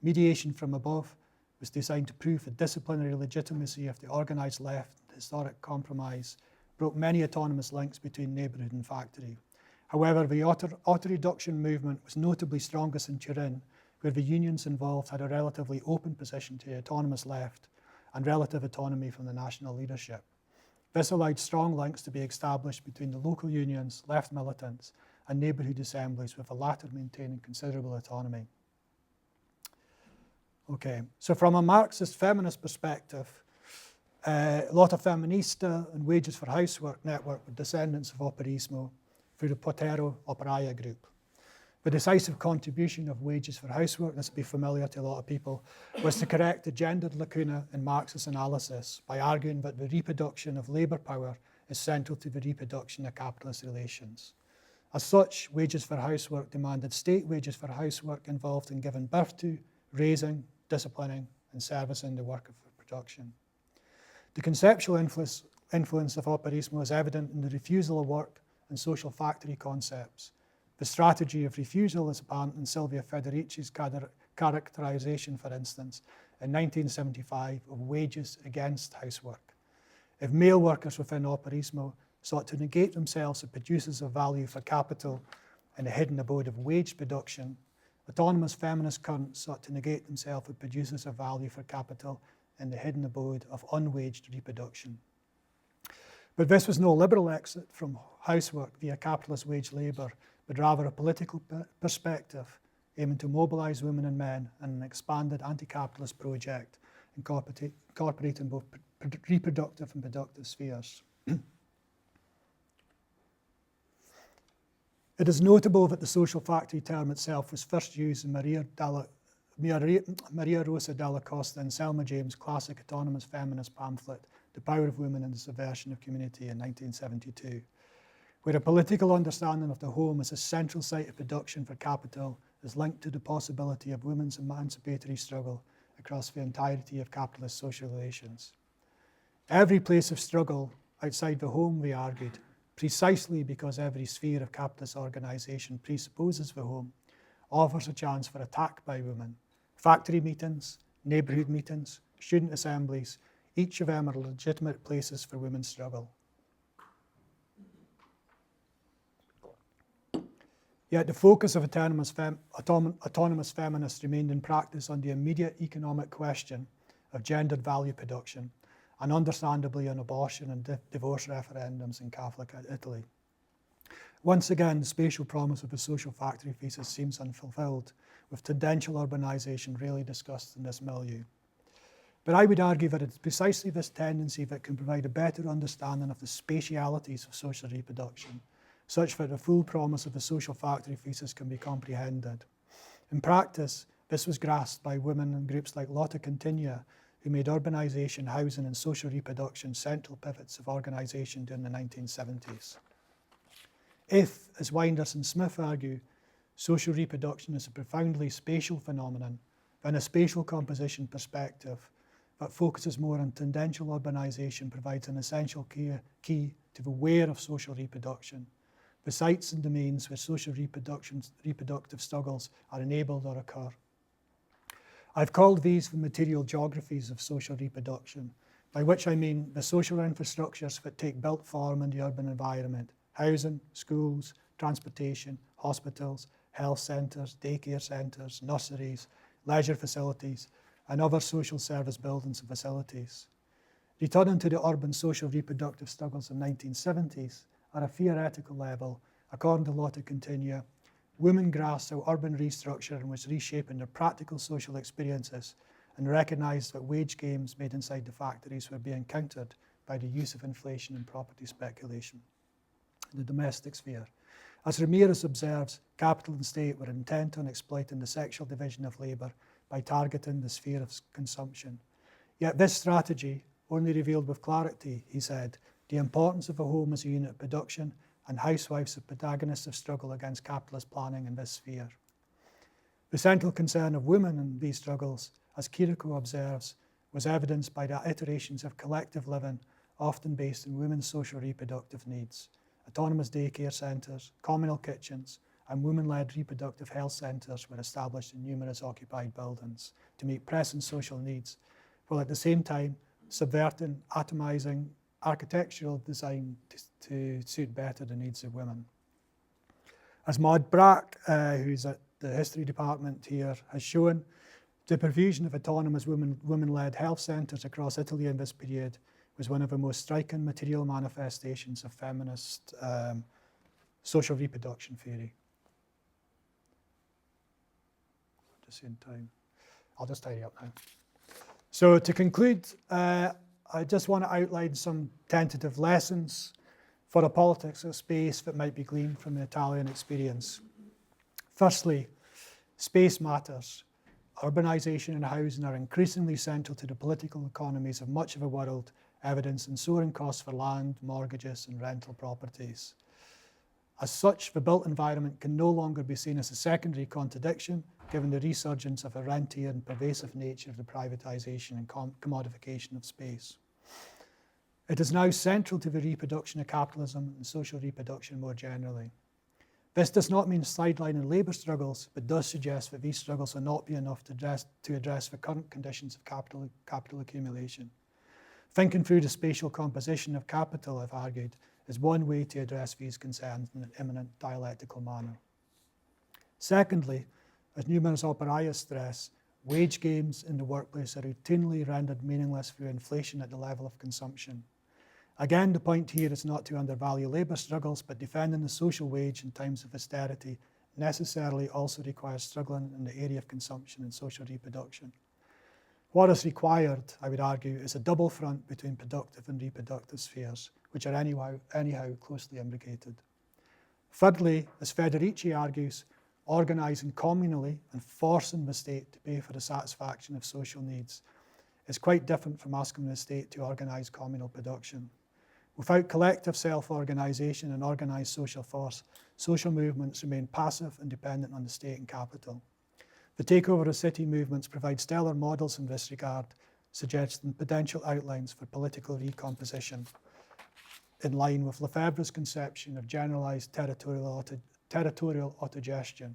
Mediation from above was designed to prove the disciplinary legitimacy of the organised left. Historic compromise broke many autonomous links between neighbourhood and factory. However, the auto-reduction movement was notably strongest in Turin, where the unions involved had a relatively open position to the autonomous left and relative autonomy from the national leadership. This allowed strong links to be established between the local unions, left militants, and neighbourhood assemblies, with the latter maintaining considerable autonomy. Okay, so from a Marxist feminist perspective, a lot of feminista and wages for housework network were descendants of Operaismo through the Potero Operaia group. The decisive contribution of wages for housework, this will be familiar to a lot of people, was to correct the gendered lacuna in Marx's analysis by arguing that the reproduction of labour power is central to the reproduction of capitalist relations. As such, wages for housework demanded state wages for housework involved in giving birth to, raising, disciplining, and servicing the work of production. The conceptual influence of Operaismo is evident in the refusal of work and social factory concepts. The strategy of refusal is apparent in Silvia Federici's characterization, for instance, in 1975 of wages against housework. If male workers within Operaismo sought to negate themselves as producers of value for capital in the hidden abode of wage production, autonomous feminist currents sought to negate themselves as producers of value for capital in the hidden abode of unwaged reproduction. But this was no liberal exit from housework via capitalist wage labour, but rather a political perspective aiming to mobilise women and men in an expanded anti-capitalist project incorporating both reproductive and productive spheres. It is notable that the social factory term itself was first used in Maria Rosa Dalla Costa and Selma James' classic autonomous feminist pamphlet, The Power of Women and the Subversion of Community in 1972, where a political understanding of the home as a central site of production for capital is linked to the possibility of women's emancipatory struggle across the entirety of capitalist social relations. Every place of struggle outside the home, we argued, precisely because every sphere of capitalist organisation presupposes the home, offers a chance for attack by women. Factory meetings, neighbourhood meetings, student assemblies, each of them are legitimate places for women's struggle. Yet the focus of autonomous feminists remained in practice on the immediate economic question of gendered value production, and understandably on abortion and divorce referendums in Catholic Italy. Once again, the spatial promise of the social factory thesis seems unfulfilled, with tendential urbanisation rarely discussed in this milieu. But I would argue that it's precisely this tendency that can provide a better understanding of the spatialities of social reproduction, such that the full promise of the social factory thesis can be comprehended. In practice, this was grasped by women and groups like Lotta Continua, who made urbanisation, housing and social reproduction central pivots of organisation during the 1970s. If, as Winders and Smith argue, social reproduction is a profoundly spatial phenomenon, then a spatial composition perspective that focuses more on tendential urbanisation provides an essential key to the where of social reproduction, the sites and domains where social reproductive struggles are enabled or occur. I've called these the material geographies of social reproduction, by which I mean the social infrastructures that take built form in the urban environment: housing, schools, transportation, hospitals, health centres, daycare centres, nurseries, leisure facilities, and other social service buildings and facilities. Returning to the urban social reproductive struggles of the 1970s, at a theoretical level, according to Lotta Continua, women grasped how urban restructuring was reshaping their practical social experiences and recognised that wage gains made inside the factories were being countered by the use of inflation and property speculation in the domestic sphere. As Ramirez observes, capital and state were intent on exploiting the sexual division of labour by targeting the sphere of consumption. Yet this strategy only revealed with clarity, he said, the importance of a home as a unit of production and housewives as protagonists of struggle against capitalist planning in this sphere. The central concern of women in these struggles, as Kiriko observes, was evidenced by the iterations of collective living, often based on women's social reproductive needs. Autonomous daycare centres, communal kitchens, and women-led reproductive health centres were established in numerous occupied buildings to meet pressing social needs, while at the same time subverting, atomising architectural design to suit better the needs of women. As Maud Brack, who's at the history department here, has shown, the provision of autonomous women-led health centres across Italy in this period was one of the most striking material manifestations of feminist social reproduction theory. Just in time. I'll just tidy up now. So to conclude, I just want to outline some tentative lessons for a politics of space that might be gleaned from the Italian experience. Firstly, space matters. Urbanisation and housing are increasingly central to the political economies of much of the world, evidenced in soaring costs for land, mortgages, and rental properties. As such, the built environment can no longer be seen as a secondary contradiction, given the resurgence of a rentier and pervasive nature of the privatisation and commodification of space. It is now central to the reproduction of capitalism and social reproduction more generally. This does not mean sidelining labour struggles, but does suggest that these struggles will not be enough to address the current conditions of capital accumulation. Thinking through the spatial composition of capital, I've argued, is one way to address these concerns in an imminent dialectical manner. Secondly, as numerous operaia stress, wage gains in the workplace are routinely rendered meaningless through inflation at the level of consumption. Again, the point here is not to undervalue labour struggles, but defending the social wage in times of austerity necessarily also requires struggling in the area of consumption and social reproduction. What is required, I would argue, is a double front between productive and reproductive spheres, which are anyhow closely imbricated. Thirdly, as Federici argues, organising communally and forcing the state to pay for the satisfaction of social needs is quite different from asking the state to organise communal production. Without collective self-organisation and organised social force, social movements remain passive and dependent on the state and capital. The takeover of city movements provide stellar models in this regard, suggesting potential outlines for political recomposition in line with Lefebvre's conception of generalised territorial autogestion,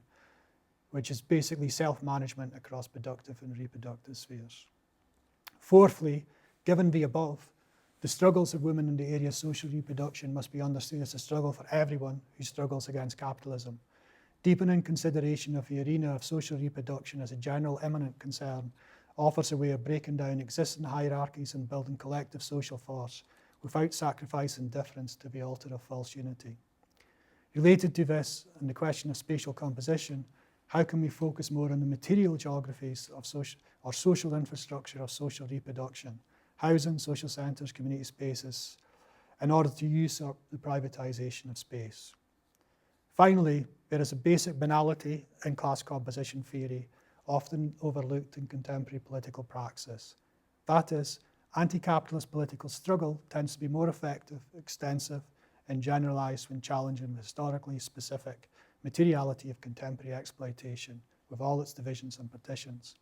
which is basically self-management across productive and reproductive spheres. Fourthly, given the above, the struggles of women in the area of social reproduction must be understood as a struggle for everyone who struggles against capitalism. Deepening consideration of the arena of social reproduction as a general imminent concern offers a way of breaking down existing hierarchies and building collective social force without sacrificing difference to the altar of false unity. Related to this and the question of spatial composition, how can we focus more on the material geographies of social infrastructure of social reproduction, housing, social centres, community spaces, in order to use up the privatisation of space? Finally, there is a basic banality in class composition theory, often overlooked in contemporary political praxis. That is, anti-capitalist political struggle tends to be more effective, extensive, and generalised when challenging the historically specific materiality of contemporary exploitation with all its divisions and partitions.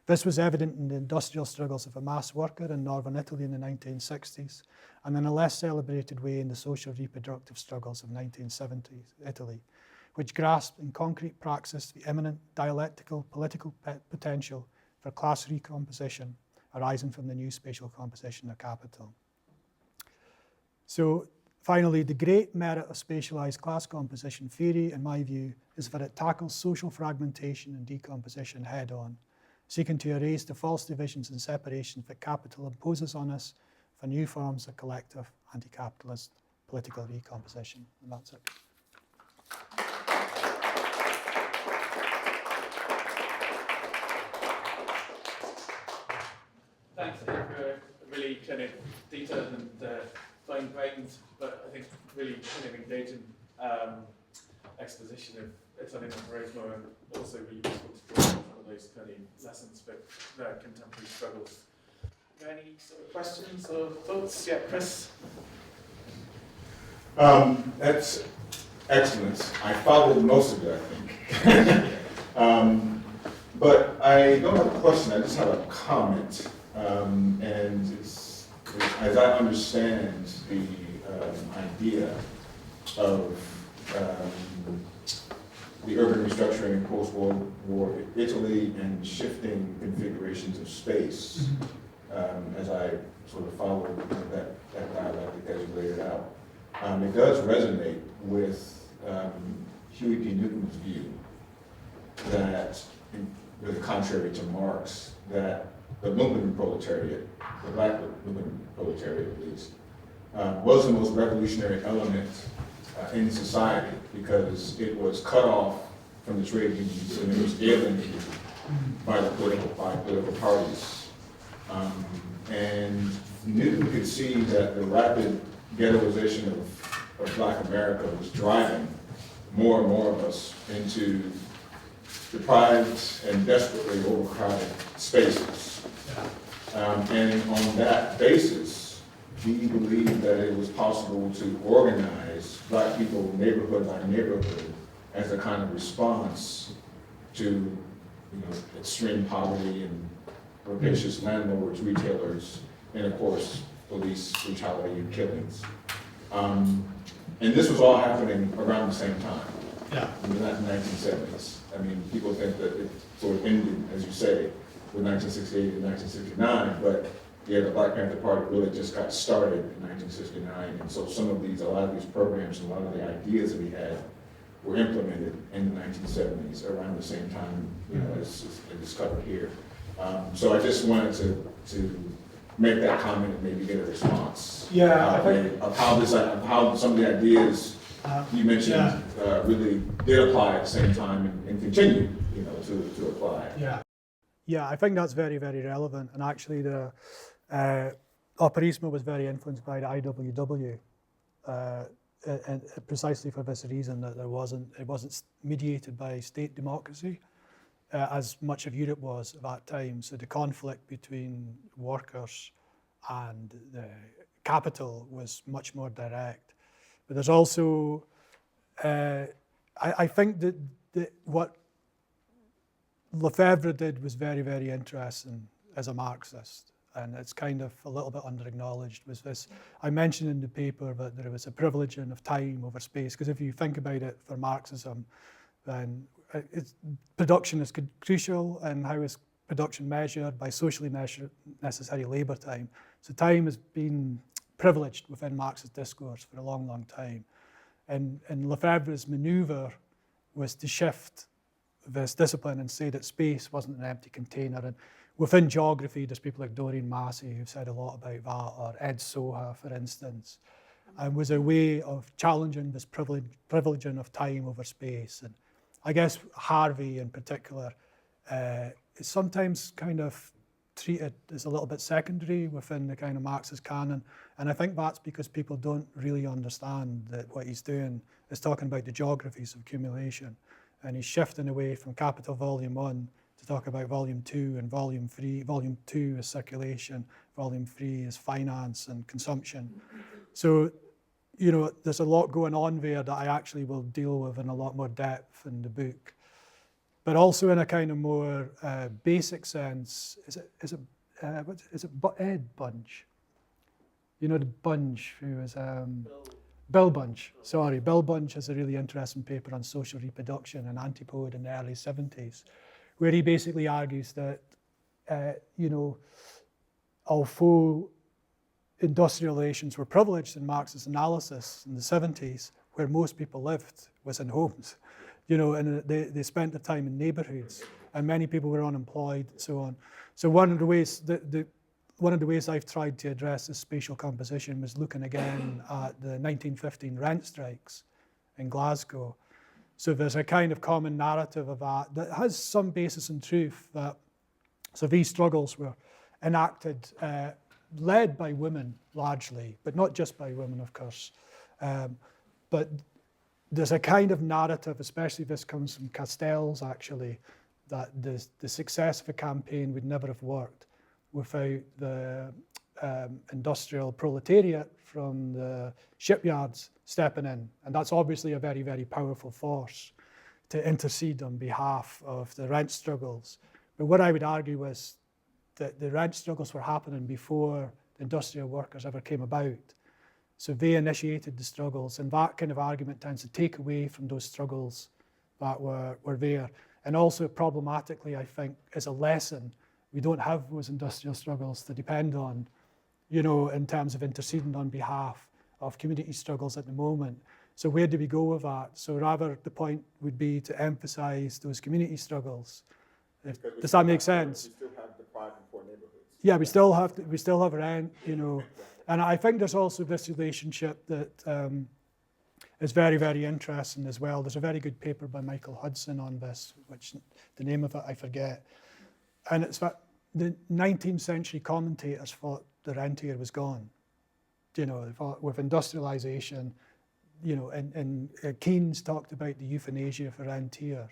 This was evident in the industrial struggles of a mass worker in northern Italy in the 1960s, and in a less celebrated way in the social reproductive struggles of 1970s Italy, which grasped in concrete praxis the imminent dialectical political potential for class recomposition arising from the new spatial composition of capital. So finally, the great merit of spatialized class composition theory, in my view, is that it tackles social fragmentation and decomposition head-on, seeking to erase the false divisions and separations that capital imposes on us for new forms of collective anti-capitalist political recomposition. And that's it. Thanks, Dave, for a really kind of detailed and fine-grained, but I think really kind of engaging exposition of Italian Operaismo, and also really useful to draw some of those kind of lessons for contemporary struggles. Are there any sort of questions or thoughts? Yeah, Chris? That's excellent. I followed most of it, I think. But I don't have a question, I just have a comment. And it's, as I understand the idea of the urban restructuring in post-World War Italy and shifting configurations of space, as I sort of followed that dialectic as you laid it out, it does resonate with Huey P. Newton's view that, really contrary to Marx, that the lumpen proletariat, the black lumpen proletariat at least, was the most revolutionary element in society because it was cut off from the trade unions and it was alienated by political parties. And Newton could see that the rapid ghettoization of Black America was driving more and more of us into deprived and desperately overcrowded spaces. And on that basis, he believed that it was possible to organize Black people neighborhood by neighborhood as a kind of response to, extreme poverty and rapacious landlords, retailers, and of course, police brutality and killings. And this was all happening around the same time. Yeah. In the 1970s. I mean, people think that it sort of ended, as you say, with 1968 and 1969, but yeah, the Black Panther Party really just got started in 1969, and so a lot of these programs and a lot of the ideas that we had were implemented in the 1970s around the same time, as discovered here. So I just wanted to make that comment and maybe get a response. Yeah, of how some of the ideas you mentioned really did apply at the same time and continue, to apply. Yeah, I think that's very, very relevant. And actually, the Operaismo was very influenced by the IWW, and precisely for this reason that it wasn't mediated by state democracy, as much of Europe was at that time. So the conflict between workers and the capital was much more direct. But there's also, I think that what Lefebvre did was very, very interesting as a Marxist, and it's kind of a little bit under-acknowledged, was this. I mentioned in the paper that there was a privileging of time over space, because if you think about it for Marxism, then production is crucial, and how is production measured? By socially necessary labour time. So time has been privileged within Marxist discourse for a long, long time. And Lefebvre's manoeuvre was to shift this discipline and say that space wasn't an empty container. And within geography, there's people like Doreen Massey who've said a lot about that, or Ed Soha, for instance, and was a way of challenging this privileging of time over space. And I guess Harvey in particular is sometimes kind of treated as a little bit secondary within the kind of Marxist canon. And I think that's because people don't really understand that what he's doing is talking about the geographies of accumulation. And he's shifting away from Capital Volume 1 to talk about Volume 2 and Volume 3. Volume 2 is circulation, Volume 3 is finance and consumption. So, you know, there's a lot going on there that I actually will deal with in a lot more depth in the book. But also in a kind of more basic sense, is it Ed Bunge? You know, the Bunge, who was Bill Bunge. Sorry, Bill Bunge has a really interesting paper on social reproduction and Antipode in the early 70s, where he basically argues that, you know, although industrial relations were privileged in Marxist analysis in the 70s, where most people lived was in homes. You know, and they spent their time in neighbourhoods, and many people were unemployed and so on. So one of the ways I've tried to address this spatial composition was looking again at the 1915 rent strikes in Glasgow. So there's a kind of common narrative of that has some basis in truth. So these struggles were enacted, led by women largely, but not just by women, of course. But there's a kind of narrative, especially this comes from Castells actually, that the success of a campaign would never have worked without the industrial proletariat from the shipyards stepping in. And that's obviously a very, very powerful force to intercede on behalf of the rent struggles. But what I would argue was that the rent struggles were happening before the industrial workers ever came about. So they initiated the struggles, and that kind of argument tends to take away from those struggles that were there. And also problematically, I think, as a lesson, we don't have those industrial struggles to depend on, you know, in terms of interceding on behalf of community struggles at the moment. So where do we go with that? So rather the point would be to emphasize those community struggles. Does that make sense? We still have the 5 and 4 neighborhoods. Yeah, we still have rent, you know. And I think there's also this relationship that is very, very interesting as well. There's a very good paper by Michael Hudson on this, which the name of it I forget. And it's that the 19th century commentators thought the rentier was gone. You know, they thought with industrialization, you know, and Keynes talked about the euthanasia for rentier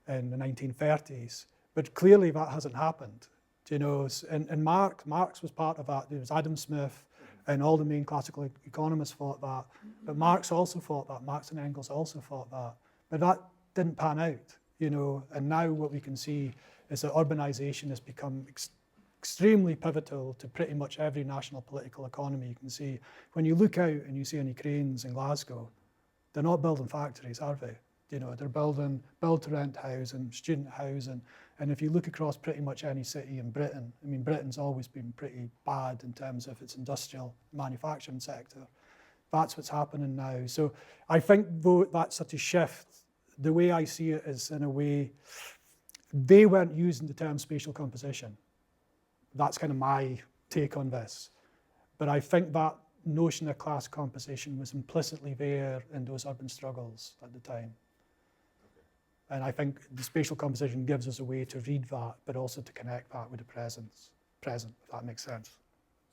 in the 1930s. But clearly that hasn't happened. You know, and Marx was part of that. There was Adam Smith, and all the main classical economists thought that. But Marx also thought that. Marx and Engels also thought that. But that didn't pan out, you know. And now what we can see is that urbanization has become extremely pivotal to pretty much every national political economy. You can see when you look out and you see any cranes in Glasgow, they're not building factories, are they? You know, they're building build-to-rent housing, student housing. And if you look across pretty much any city in Britain, I mean, Britain's always been pretty bad in terms of its industrial manufacturing sector. That's what's happening now. So I think though that's such a shift, the way I see it is in a way, they weren't using the term spatial composition. That's kind of my take on this. But I think that notion of class composition was implicitly there in those urban struggles at the time. And I think the spatial composition gives us a way to read that, but also to connect that with the present, if that makes sense.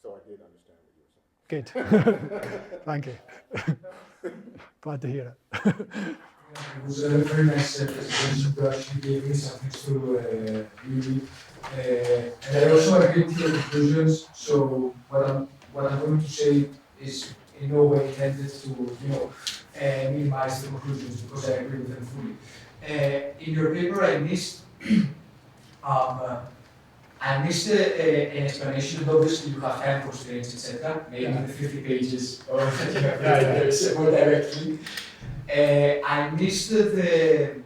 So I did understand what you were saying. Good. Thank you. Glad to hear it. It was a very nice presentation to actually gave me something to read. And I also agree with your conclusions. So what I'm going to say is in no way intended to, minimize the conclusions because I agree with them fully. In your paper, I missed an explanation. Obviously, you have time constraints, etc. Maybe the 50 pages or that you have written more directly. I missed an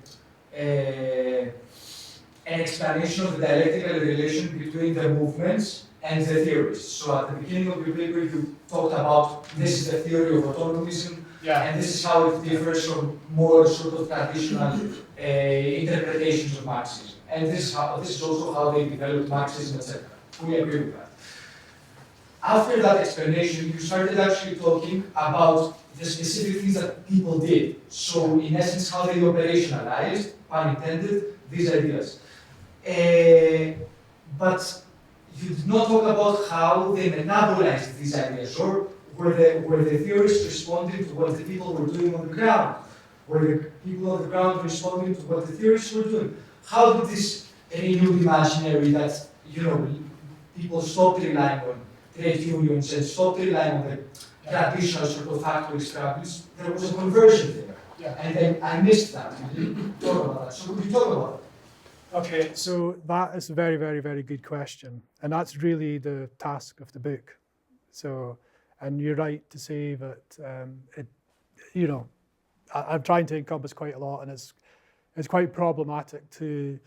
explanation of the dialectical relation between the movements and the theories. So at the beginning of your paper, you talked about this is the theory of autonomism, Yeah. And this is how it differs from more sort of traditional interpretations of Marxism. And this is also how they developed Marxism, etc. We agree with that. After that explanation, you started actually talking about the specific things that people did. So, in essence, how they operationalized, pun intended, these ideas. But you did not talk about how they metabolized these ideas, or were the theorists responding to what the people were doing on the ground? Were the people on the ground responding to what the theorists were doing? How did this renewed imaginary that, people stopped relying on trade unions and stopped relying on the traditional sort of factory struggles, there was a conversion there. Yeah. And then I missed that. You didn't talk about that. So could you talk about it? Okay, so that is a very, very, very good question. And that's really the task of the book. So, and you're right to say that, I'm trying to encompass quite a lot, and it's quite problematic to,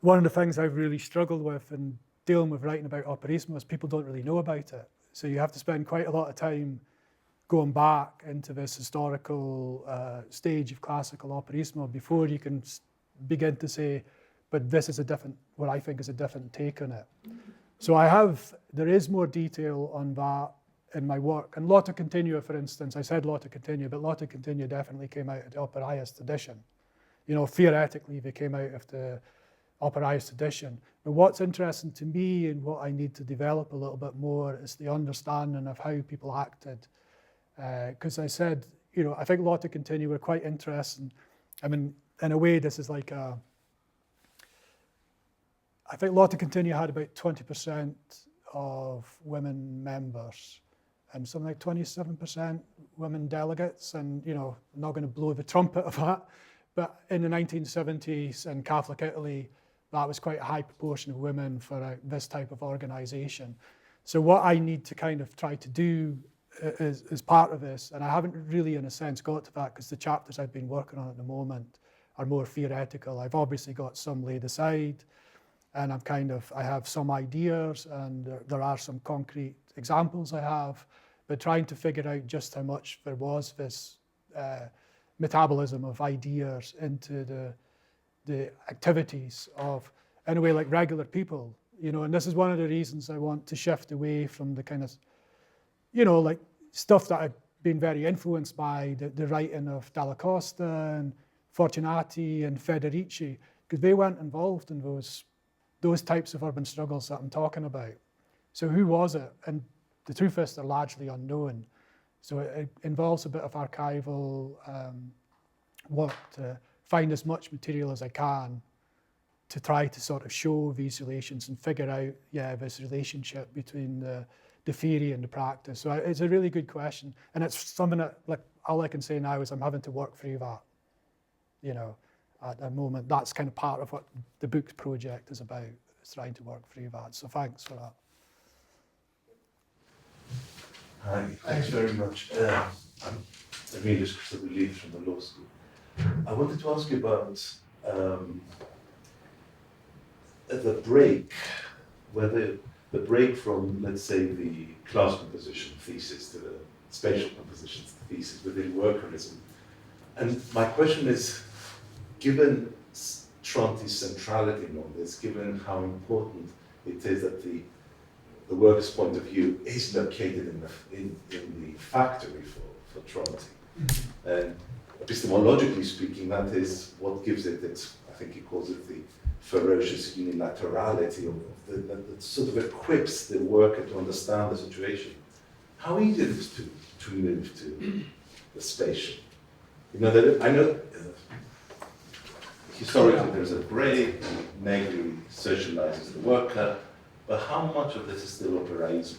one of the things I've really struggled with in dealing with writing about Operaismo is people don't really know about it. So you have to spend quite a lot of time going back into this historical stage of classical Operaismo before you can begin to say, but this is what I think is a different take on it. So there is more detail on that in my work. And Lotta Continua, for instance, I said Lotta Continua, but Lotta Continua definitely came out of the Operaist edition. Theoretically, they came out of the Operaist edition. But what's interesting to me and what I need to develop a little bit more is the understanding of how people acted. Because I said, I think Lotta Continua were quite interesting. I mean, in a way, this is like I think Lotta Continua had about 20% of women members and something like 27% women delegates. And, I'm not going to blow the trumpet of that, but in the 1970s in Catholic Italy, that was quite a high proportion of women for this type of organization. So what I need to kind of try to do is part of this, and I haven't really in a sense got to that because the chapters I've been working on at the moment are more theoretical. I've obviously got some laid aside, and I have some ideas, and there are some concrete examples I have, but trying to figure out just how much there was this metabolism of ideas into the activities of, in a way, like regular people, and this is one of the reasons I want to shift away from the kind of, like stuff that I've been very influenced by, the writing of Dalla Costa and Fortunati and Federici, because they weren't involved in those types of urban struggles that I'm talking about. So who was it? And the truth is they're largely unknown. So it involves a bit of archival work to find as much material as I can to try to sort of show these relations and figure out, this relationship between the theory and the practice. So it's a really good question. And it's something that, like, all I can say now is I'm having to work through that, at the moment. That's kind of part of what the book project is about, is trying to work through that. So thanks for that. Hi, thanks very much. I'm Emilius Christopher from the law school. I wanted to ask you about the break, whether the break from, let's say, the class composition thesis to the spatial composition thesis within workerism. And my question is, given Tronti's centrality in all this, given how important it is that the worker's point of view is located in the factory for Tronti. And epistemologically speaking, that is what gives it its, I think he calls it the ferocious unilaterality that sort of equips the worker to understand the situation. How easy it is to move to the spatial? I know historically there's a break, Negri socializes the worker, but how much of this is still operaismo,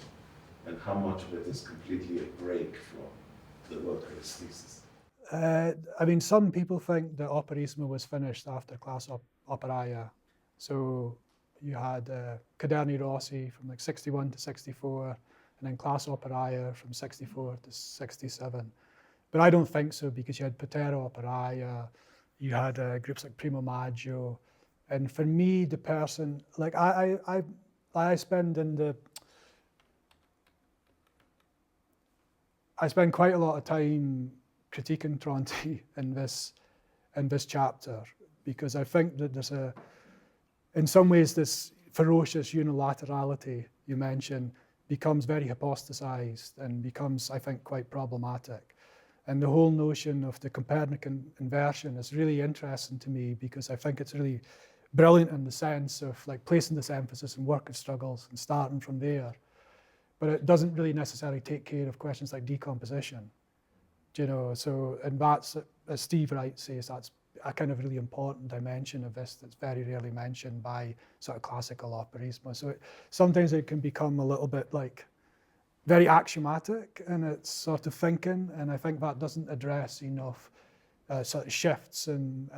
and how much of it is completely a break from the worker's thesis? Some people think that Operaismo was finished after class operaia. So you had Caderni Rossi from like 61 to 64, and then class operaia from 64 to 67. But I don't think so, because you had Patera operaia, you had groups like Primo Maggio, and for me, the person, like I spend quite a lot of time critiquing Tronti in this chapter, because I think that there's in some ways, this ferocious unilaterality you mentioned becomes very hypostasized and becomes, I think, quite problematic. And the whole notion of the Copernican inversion is really interesting to me, because I think it's really brilliant in the sense of like placing this emphasis on worker struggles and starting from there. But it doesn't really necessarily take care of questions like decomposition. You know, so, and that's, as Steve Wright says, that's a kind of really important dimension of this that's very rarely mentioned by sort of classical operaismo. So sometimes it can become a little bit like very axiomatic in its sort of thinking, and I think that doesn't address enough sort of shifts and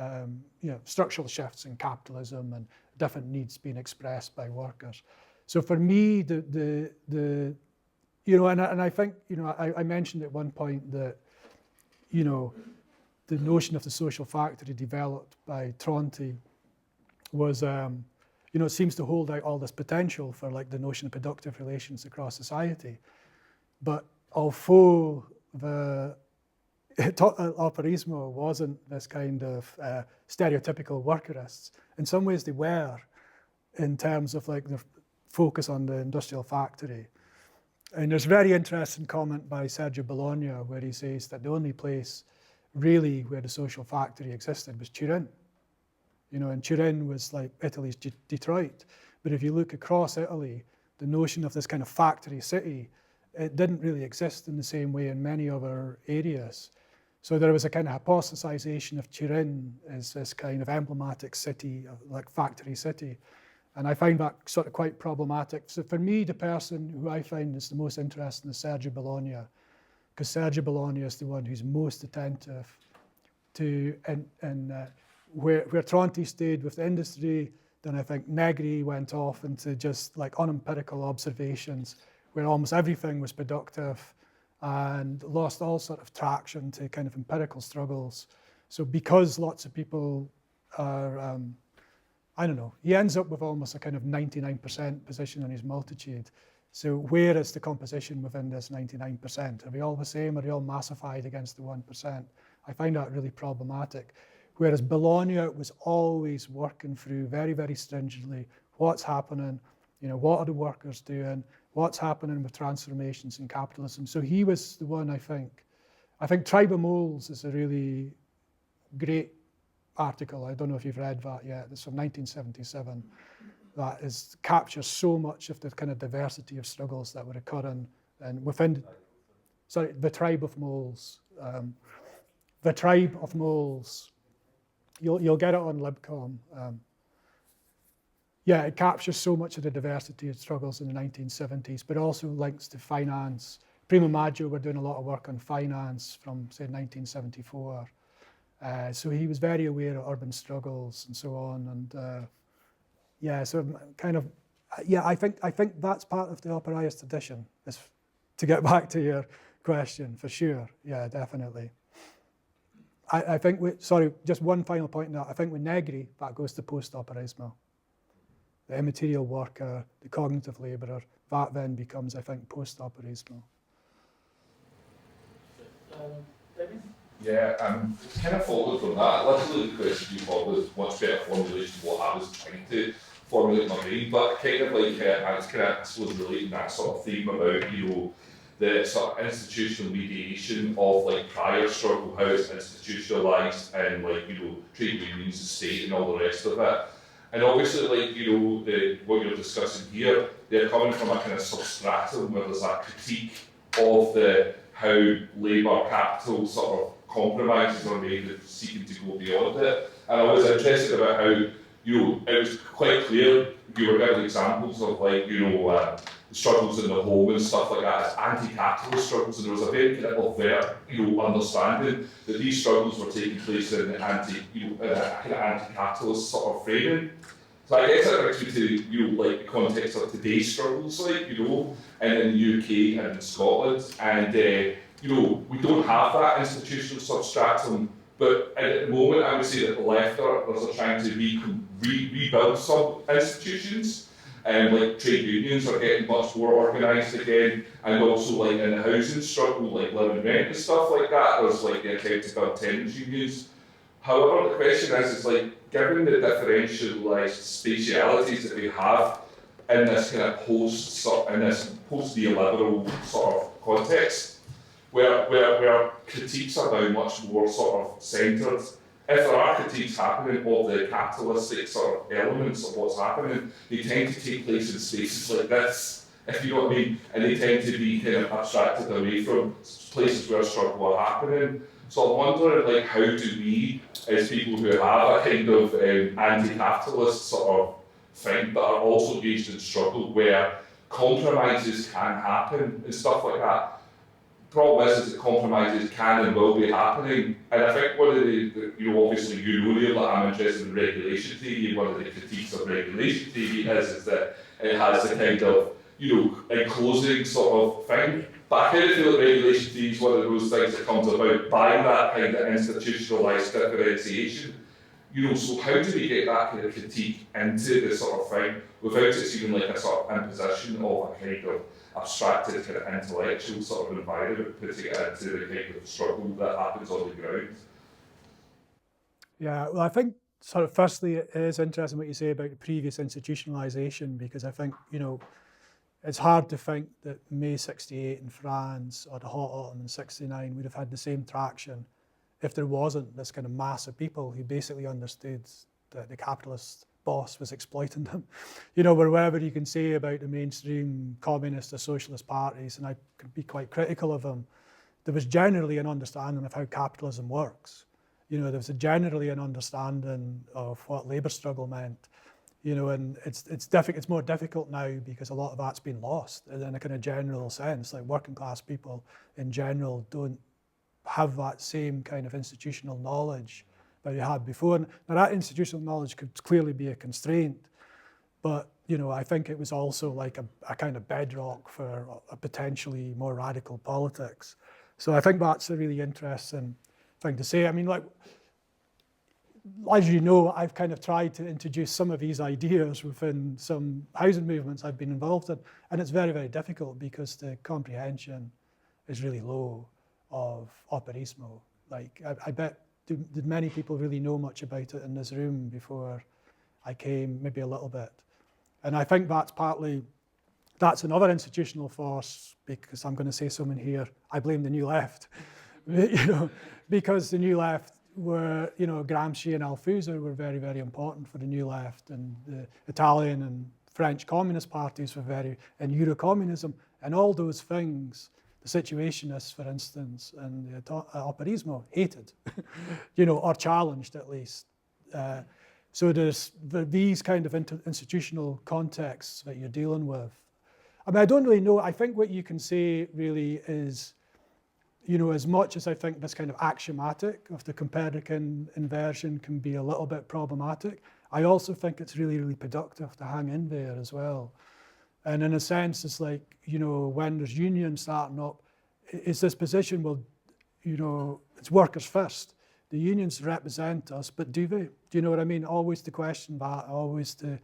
you know, structural shifts in capitalism and different needs being expressed by workers. So for me, the you know, and I think, you know, I mentioned at one point that, you know, the notion of the social factory developed by Tronti was, you know, it seems to hold out all this potential for like the notion of productive relations across society. But although the Operaismo wasn't this kind of stereotypical workerists, in some ways they were, in terms of like the focus on the industrial factory. And there's a very interesting comment by Sergio Bologna where he says that the only place really where the social factory existed was Turin. You know, and Turin was like Italy's Detroit. But if you look across Italy, the notion of this kind of factory city, it didn't really exist in the same way in many other areas. So there was a kind of hypostasization of Turin as this kind of emblematic city, like factory city. And I find that sort of quite problematic. So for me, the person who I find is the most interesting is Sergio Bologna, because Sergio Bologna is the one who's most attentive to, where Tronti stayed with the industry, then I think Negri went off into just like unempirical observations, where almost everything was productive and lost all sort of traction to kind of empirical struggles. So because lots of people are, I don't know, he ends up with almost a kind of 99% position on his multitude. So where is the composition within this 99%? Are we all the same? Are we all massified against the 1%? I find that really problematic. Whereas Bologna was always working through very, very stringently what's happening, you know, what are the workers doing, what's happening with transformations in capitalism. So he was the one, I think Tribe of Moles is a really great article. I don't know if you've read that yet. It's from 1977. That captures so much of the kind of diversity of struggles that were occurring and within, sorry, the Tribe of Moles. The Tribe of Moles. You'll get it on Libcom. Yeah, it captures so much of the diversity of struggles in the 1970s, but also links to finance. Primo Maggio were doing a lot of work on finance from, say, 1974. So he was very aware of urban struggles and so on. And yeah, so kind of, yeah, I think that's part of the Operaist tradition, is to get back to your question, for sure. Yeah, definitely. I think, sorry, just one final point now. I think with Negri, that goes to post-Operaismo. The immaterial worker, the cognitive labourer, that then becomes, I think, post-Operaismo. David? Yeah, kind of followed from that. Literally, the question you thought was much better formulation of what I was trying to formulate in my brain, but kind of like, I was kind of, I suppose, relating that sort of theme about, you know, the sort of institutional mediation of like prior struggle, how it's institutionalised, and like, you know, trade unions, the state, and all the rest of it. And obviously, like, you know, what you're discussing here, they're coming from a kind of substratum where there's that critique of how labour capital sort of compromises are made and seeking to go beyond it. And I was interested about how, you know, it was quite clear you were giving examples of like, you know, struggles in the home and stuff like that as anti-capitalist struggles, and there was a very kind of overt, you know, understanding that these struggles were taking place in kind of anti-capitalist sort of framing. So I guess that brings me to, you know, like the context of today's struggles, like, you know, and in the UK and in Scotland, and you know, we don't have that institutional substratum, but at the moment I would say that the left are trying to rebuild some institutions. Like trade unions are getting much more organised again, and also like in the housing struggle, like living rent and stuff like that, there's like the attempt to build tenants unions. However, the question is like, given the differentialised spatialities that we have in this kind of post-neoliberal sort of context, where critiques are now much more sort of centred. If there are critiques happening of the capitalistic sort of elements of what's happening, they tend to take place in spaces like this, if you know what I mean, and they tend to be kind of abstracted away from places where struggle are happening. So I'm wondering, like, how do we, as people who have a kind of anti-capitalist sort of thing, but are also engaged in struggle where compromises can happen and stuff like that. Problem is that compromises can and will be happening, and I think one of the obviously you know that I'm interested in regulation theory, and one of the critiques of regulation theory is that it has a kind of, enclosing sort of thing. But I kind of feel that regulation theory is one of those things that comes about by that kind of institutionalised differentiation. So how do we get that kind of critique into this sort of thing without it seeming like a sort of imposition of a kind of abstracted kind of intellectual sort of environment, putting it into the kind of struggle that happens on the ground? Yeah, well, I think sort of firstly, it is interesting what you say about the previous institutionalisation, because I think, it's hard to think that May 68 in France or the hot autumn in 69 would have had the same traction if there wasn't this kind of mass of people who basically understood that the capitalist boss was exploiting them. Wherever you can say about the mainstream communist or socialist parties, and I could be quite critical of them, there was generally an understanding of how capitalism works. There was generally an understanding of what labour struggle meant. And it's more difficult now because a lot of that's been lost in a kind of general sense. Like working class people in general don't have that same kind of institutional knowledge that you had before. Now that institutional knowledge could clearly be a constraint, but I think it was also like a kind of bedrock for a potentially more radical politics. So I think that's a really interesting thing to say. I mean, like, as you know, I've kind of tried to introduce some of these ideas within some housing movements I've been involved in, and it's very, very difficult because the comprehension is really low of Operaismo. Like, I bet, did many people really know much about it in this room before I came? Maybe a little bit. And I think that's another institutional force, because I'm going to say something here, I blame the New Left, because the New Left were, Gramsci and Althusser were very, very important for the New Left, and the Italian and French communist parties were and Eurocommunism, and all those things, the Situationists, for instance, and the Operaismo hated, or challenged at least. So there's these kind of institutional contexts that you're dealing with. I mean, I don't really know. I think what you can say really is, as much as I think this kind of axiomatic of the Copernican inversion can be a little bit problematic, I also think it's really, really productive to hang in there as well. And in a sense, it's like, when there's unions starting up, it's this position, well, it's workers first. The unions represent us, but do they? Do you know what I mean? Always to question that, always to,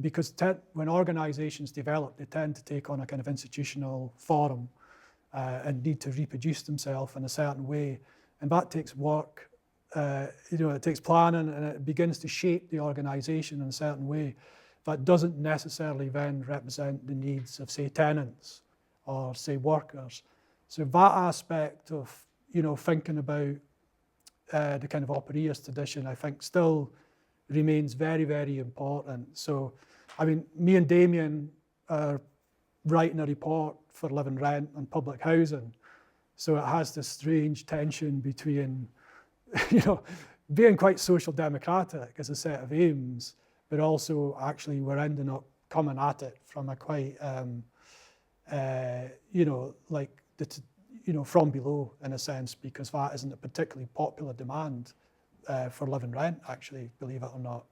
because when organizations develop, they tend to take on a kind of institutional form and need to reproduce themselves in a certain way. And that takes work, it takes planning, and it begins to shape the organization in a certain way. That doesn't necessarily then represent the needs of, say, tenants or, say, workers. So that aspect of, thinking about the kind of Operaist tradition, I think still remains very, very important. So, I mean, me and Damien are writing a report for Living Rent and public housing. So it has this strange tension between, being quite social democratic as a set of aims, but also actually we're ending up coming at it from a quite, from below in a sense, because that isn't a particularly popular demand for living rent, actually, believe it or not.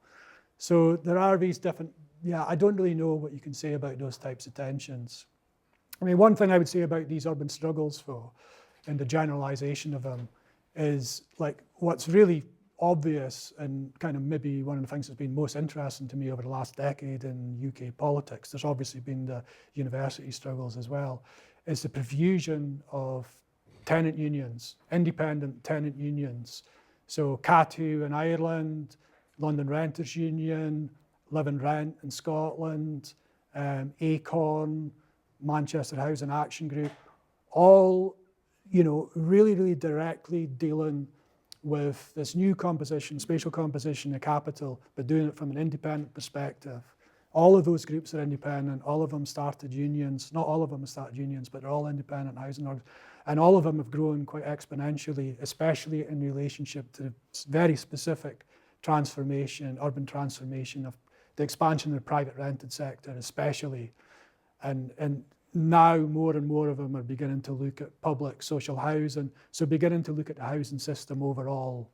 So there are these different, I don't really know what you can say about those types of tensions. I mean, one thing I would say about these urban struggles, though, and the generalization of them, is like what's really obvious and kind of maybe one of the things that's been most interesting to me over the last decade in UK politics, there's obviously been the university struggles as well, is the profusion of tenant unions, independent tenant unions. So CATU in Ireland, London Renters Union, Live and Rent in Scotland, ACON, Manchester Housing Action Group, all, you know, really, really directly dealing with this new composition, spatial composition of capital, but doing it from an independent perspective. All of those groups are independent, all of them started unions, not all of them have started unions, but they're all independent housing organizations, and all of them have grown quite exponentially, especially in relationship to very specific transformation, urban transformation of the expansion of the private rented sector especially. And now more and more of them are beginning to look at public social housing, so beginning to look at the housing system overall.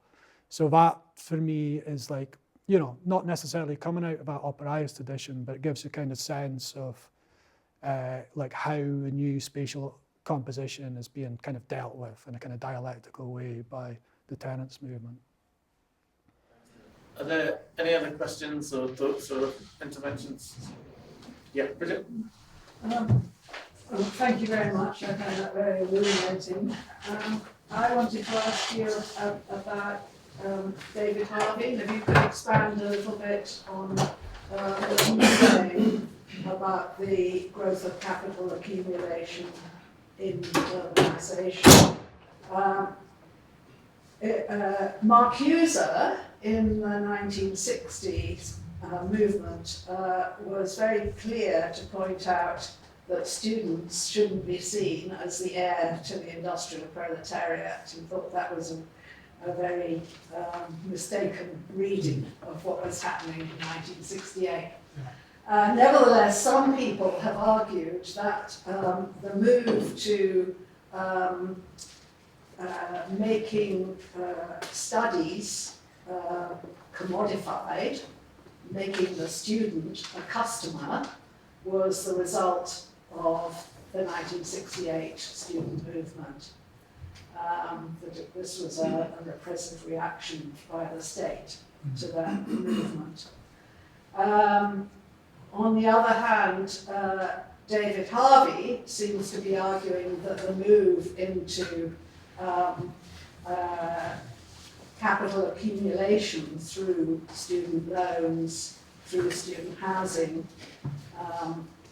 So that for me is like, you know, not necessarily coming out of that Operaismo tradition, but it gives a kind of sense of like how a new spatial composition is being kind of dealt with in a kind of dialectical way by the tenants movement. Are there any other questions or thoughts or interventions? Yeah, Bridget? Well, thank you very much. I found that very illuminating. I wanted to ask you about David Harvey, if you could expand a little bit on what you were saying about the growth of capital accumulation in urbanisation. Marcuse in the 1960s movement was very clear to point out that students shouldn't be seen as the heir to the industrial proletariat. He thought that was a very mistaken reading of what was happening in 1968. Nevertheless, some people have argued that the move to making studies commodified, making the student a customer, was the result of the 1968 student movement. That this was a repressive reaction by the state to that movement. On the other hand, David Harvey seems to be arguing that the move into capital accumulation through student loans, through student housing,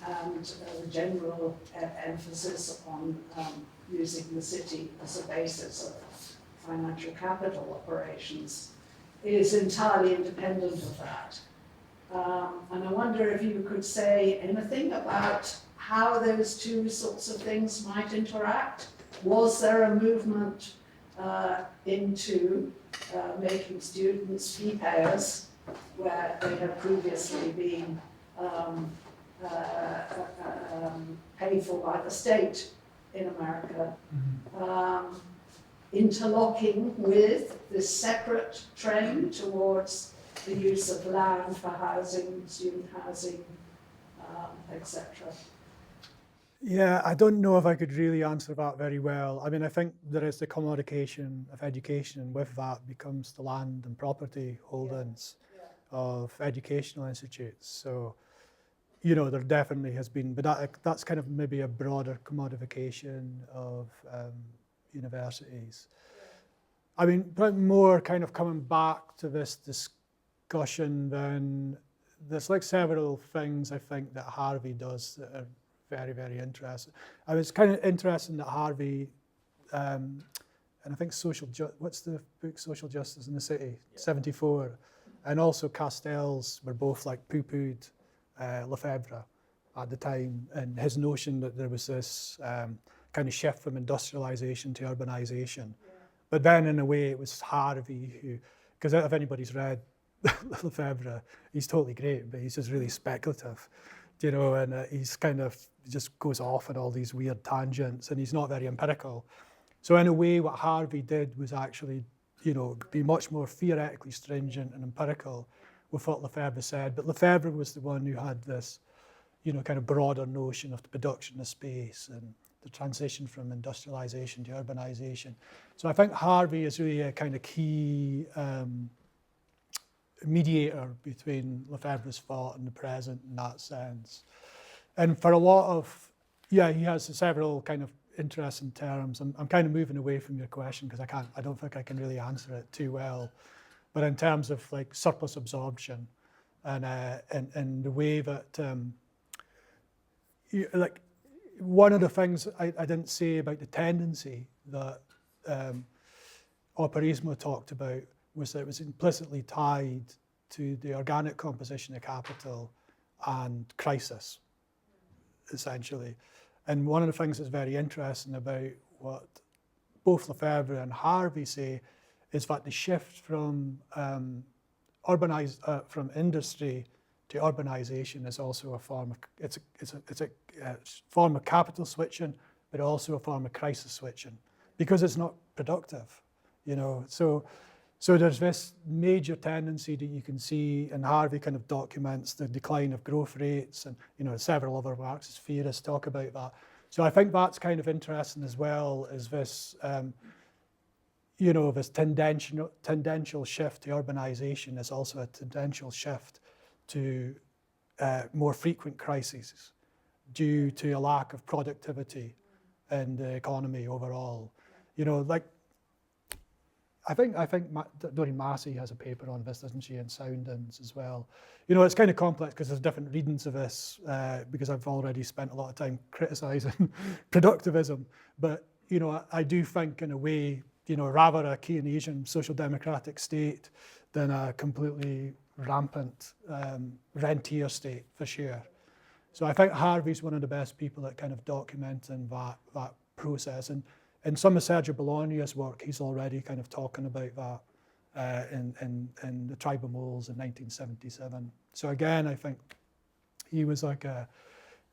and a general emphasis on using the city as a basis of financial capital operations is entirely independent of that. And I wonder if you could say anything about how those two sorts of things might interact. Was there a movement into making students fee payers where they had previously been paid for by the state in America, interlocking with this separate trend towards the use of land for housing, student housing, etc.? Yeah, I don't know if I could really answer that very well. I mean, I think there is the commodification of education, and with that becomes the land and property holdings of educational institutes. So, you know, there definitely has been, but that's kind of maybe a broader commodification of universities. I mean, probably more kind of coming back to this discussion, then there's like several things I think that Harvey does that are very, very interesting. I mean, it's kind of interesting that Harvey, and I think what's the book, Social Justice in the City, 74, and also Castells were both like poo-pooed Lefebvre at the time, and his notion that there was this kind of shift from industrialization to urbanization. But then in a way it was Harvey who, because if anybody's read Lefebvre, he's totally great, but he's just really speculative, you know, and he's kind of just goes off on all these weird tangents, and he's not very empirical. So in a way, what Harvey did was actually, you know, be much more theoretically stringent and empirical with what Lefebvre said. But Lefebvre was the one who had this, you know, kind of broader notion of the production of space and the transition from industrialization to urbanization. So I think Harvey is really a kind of key mediator between Lefebvre's thought and the present in that sense. And for a lot of, yeah, he has several kind of interesting terms. I'm kind of moving away from your question because I don't think I can really answer it too well. But in terms of like surplus absorption and the way that, like, one of the things I didn't say about the tendency that Operaismo talked about was that it was implicitly tied to the organic composition of capital and crisis, essentially. And one of the things that's very interesting about what both Lefebvre and Harvey say is that the shift from from industry to urbanization is also a form of it's a form of capital switching, but also a form of crisis switching, because it's not productive, you know. So there's this major tendency that you can see, and Harvey kind of documents the decline of growth rates, and you know several other Marxist theorists talk about that. So I think that's kind of interesting as well, is this you know, this tendential shift to urbanization is also a tendential shift to more frequent crises due to a lack of productivity in the economy overall. You know, like, I think Doreen Massey has a paper on this, doesn't she, in Soundings as well. You know, it's kind of complex because there's different readings of this, because I've already spent a lot of time criticizing productivism. But, you know, I do think in a way, you know, rather a Keynesian social democratic state than a completely rampant rentier state, for sure. So I think Harvey's one of the best people at kind of documenting that process. And in some of Sergio Bologna's work, he's already kind of talking about that in the Tribal Moles in 1977. So again, I think he was like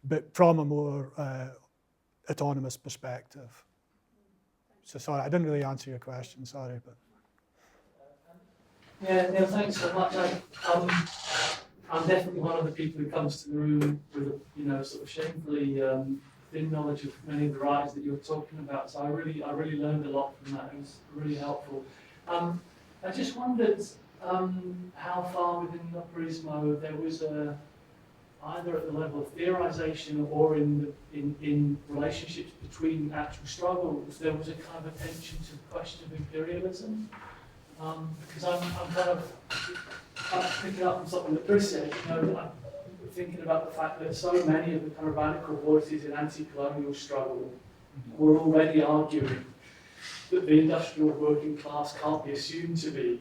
but from a more autonomous perspective. So sorry, I didn't really answer your question, sorry. But yeah, Neil, thanks so much. I'm definitely one of the people who comes to the room with a, you know, sort of shamefully thin knowledge of many of the writers that you're talking about. So I really learned a lot from that. It was really helpful. I just wondered how far within Operaismo there was either at the level of theorization or in relationships between actual struggles, there was a kind of attention to the question of imperialism. Because I'm kind of picking up on something that Chris said, you know, I'm thinking about the fact that so many of the kind of radical voices in anti-colonial struggle were already arguing that the industrial working class can't be assumed to be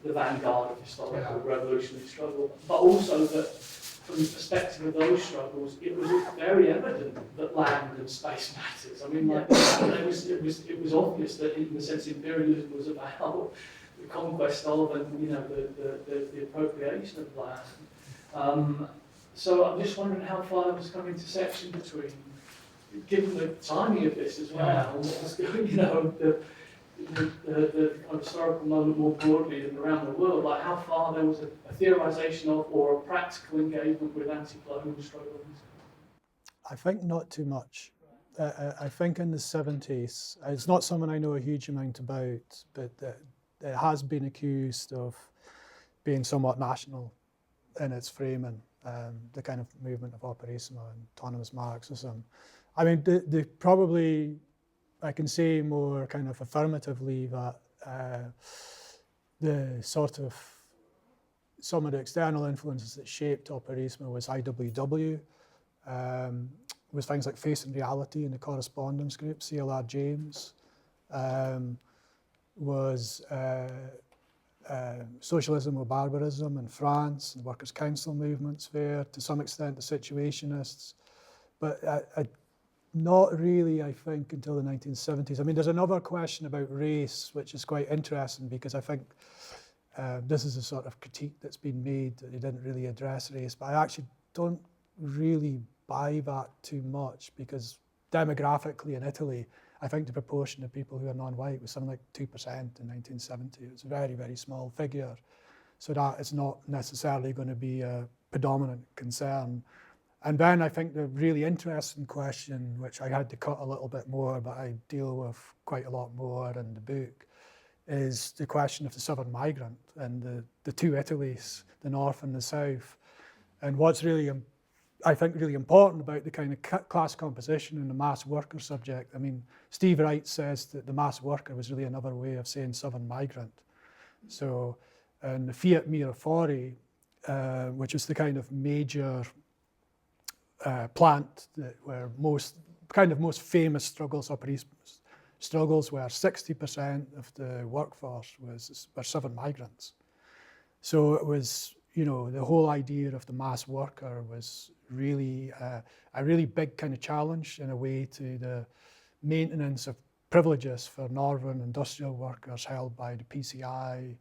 the vanguard of historical revolutionary struggle, but also that from the perspective of those struggles, it was very evident that land and space matters. I mean, like, it was obvious that in the sense imperialism was about the conquest of and, you know, the appropriation of land. So I'm just wondering how far there was kind of intersection between, given the timing of this as well, and what was going, you know, the kind of historical moment more broadly and around the world, like how far there was a theorization of or a practical engagement with anti-colonial struggles? I think not too much. I think in the 70s, it's not something I know a huge amount about, but it has been accused of being somewhat national in its framing, the kind of movement of Operaismo and autonomous Marxism. I mean, they probably, I can say more kind of affirmatively that the sort of, some of the external influences that shaped Operaismo was IWW, was things like Face and Reality in the correspondence group, CLR James, was Socialism or Barbarism in France, the Workers' Council movements there, to some extent the Situationists, but not really, I think, until the 1970s. I mean, there's another question about race, which is quite interesting, because I think this is a sort of critique that's been made, that they didn't really address race, but I actually don't really buy that too much, because demographically in Italy, I think the proportion of people who are non-white was something like 2% in 1970. It was a very, very small figure. So that is not necessarily going to be a predominant concern. And then I think the really interesting question, which I had to cut a little bit more, but I deal with quite a lot more in the book, is the question of the southern migrant and the two Italies, the north and the south. And what's really, I think, really important about the kind of class composition and the mass worker subject. I mean, Steve Wright says that the mass worker was really another way of saying southern migrant. So, and the Fiat Mira Fori, which is the kind of major plant that were most famous struggles, Operaismo struggles, where 60% of the workforce were southern migrants. So it was, you know, the whole idea of the mass worker was really a really big kind of challenge in a way to the maintenance of privileges for northern industrial workers held by the PCI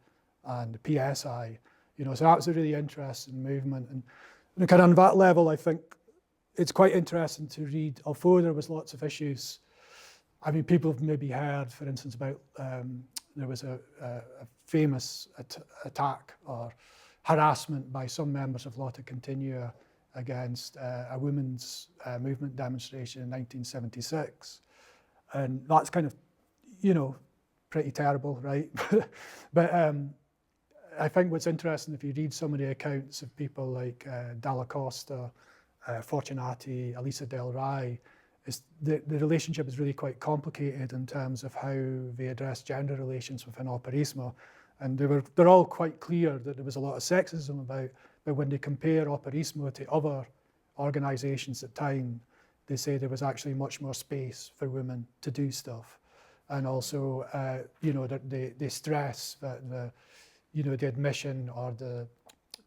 and the PSI. You know, so that was a really interesting movement. And kind of on that level, I think it's quite interesting to read, although there was lots of issues. I mean, people have maybe heard, for instance, about there was a famous attack or harassment by some members of Lotta Continua against a women's movement demonstration in 1976. And that's kind of, you know, pretty terrible, right? But I think what's interesting, if you read some of the accounts of people like Dalla Costa, Fortunati, Elisa Del Rai, is the relationship is really quite complicated in terms of how they address gender relations within Operaismo. And they're all quite clear that there was a lot of sexism about, but when they compare Operaismo to other organizations at the time, they say there was actually much more space for women to do stuff. And also, you know, that they stress that the admission or the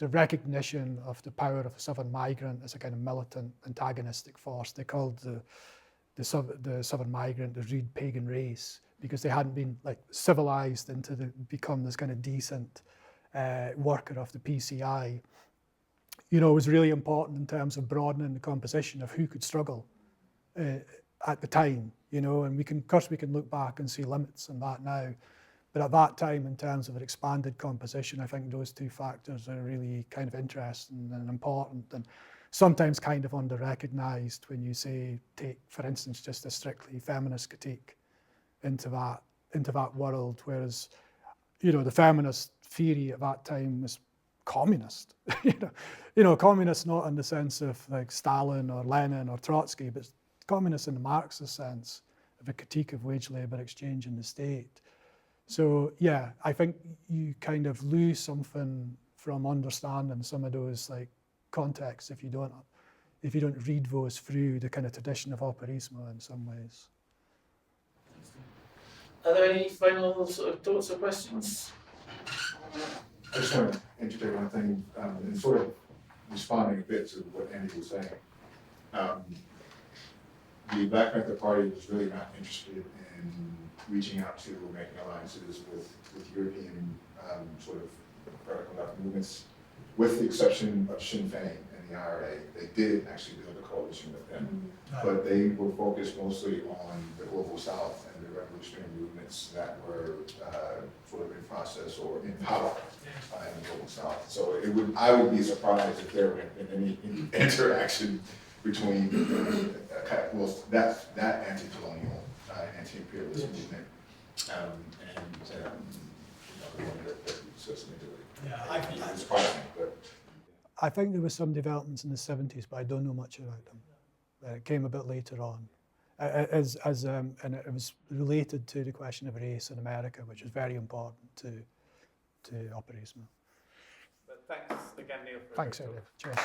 recognition of the power of a southern migrant as a kind of militant antagonistic force. They called the southern migrant the rude pagan race, because they hadn't been like civilized into become this kind of decent worker of the PCI. You know, it was really important in terms of broadening the composition of who could struggle at the time, you know, and of course we can look back and see limits on that now. But at that time, in terms of an expanded composition, I think those two factors are really kind of interesting and important, and sometimes kind of under-recognized when you say, take, for instance, just a strictly feminist critique into that world, whereas, you know, the feminist theory at that time was communist. you know, communist not in the sense of like Stalin or Lenin or Trotsky, but communist in the Marxist sense of a critique of wage labor exchange in the state. So yeah, I think you kind of lose something from understanding some of those like contexts if you don't read those through the kind of tradition of Operaismo in some ways. Are there any final sort of thoughts or questions? I just want to interject one thing, and sort of responding a bit to what Andy was saying. The Black Panther Party was really not interested in reaching out to or making alliances with European sort of radical left movements, with the exception of Sinn Féin and the IRA. They did actually build a coalition with them, but they were focused mostly on the global South and the revolutionary movements that were sort of in process or in power in the global South. So I would be surprised if there had been any interaction between that anti-colonial, anti-imperialist movement and the one that exists in Italy. Yeah, it's surprising, but I think there was some developments in the 70s, but I don't know much about them. It came a bit later on, and it was related to the question of race in America, which was very important to Operaismo. But thanks again, Neil. Thanks, Eddie. Cheers.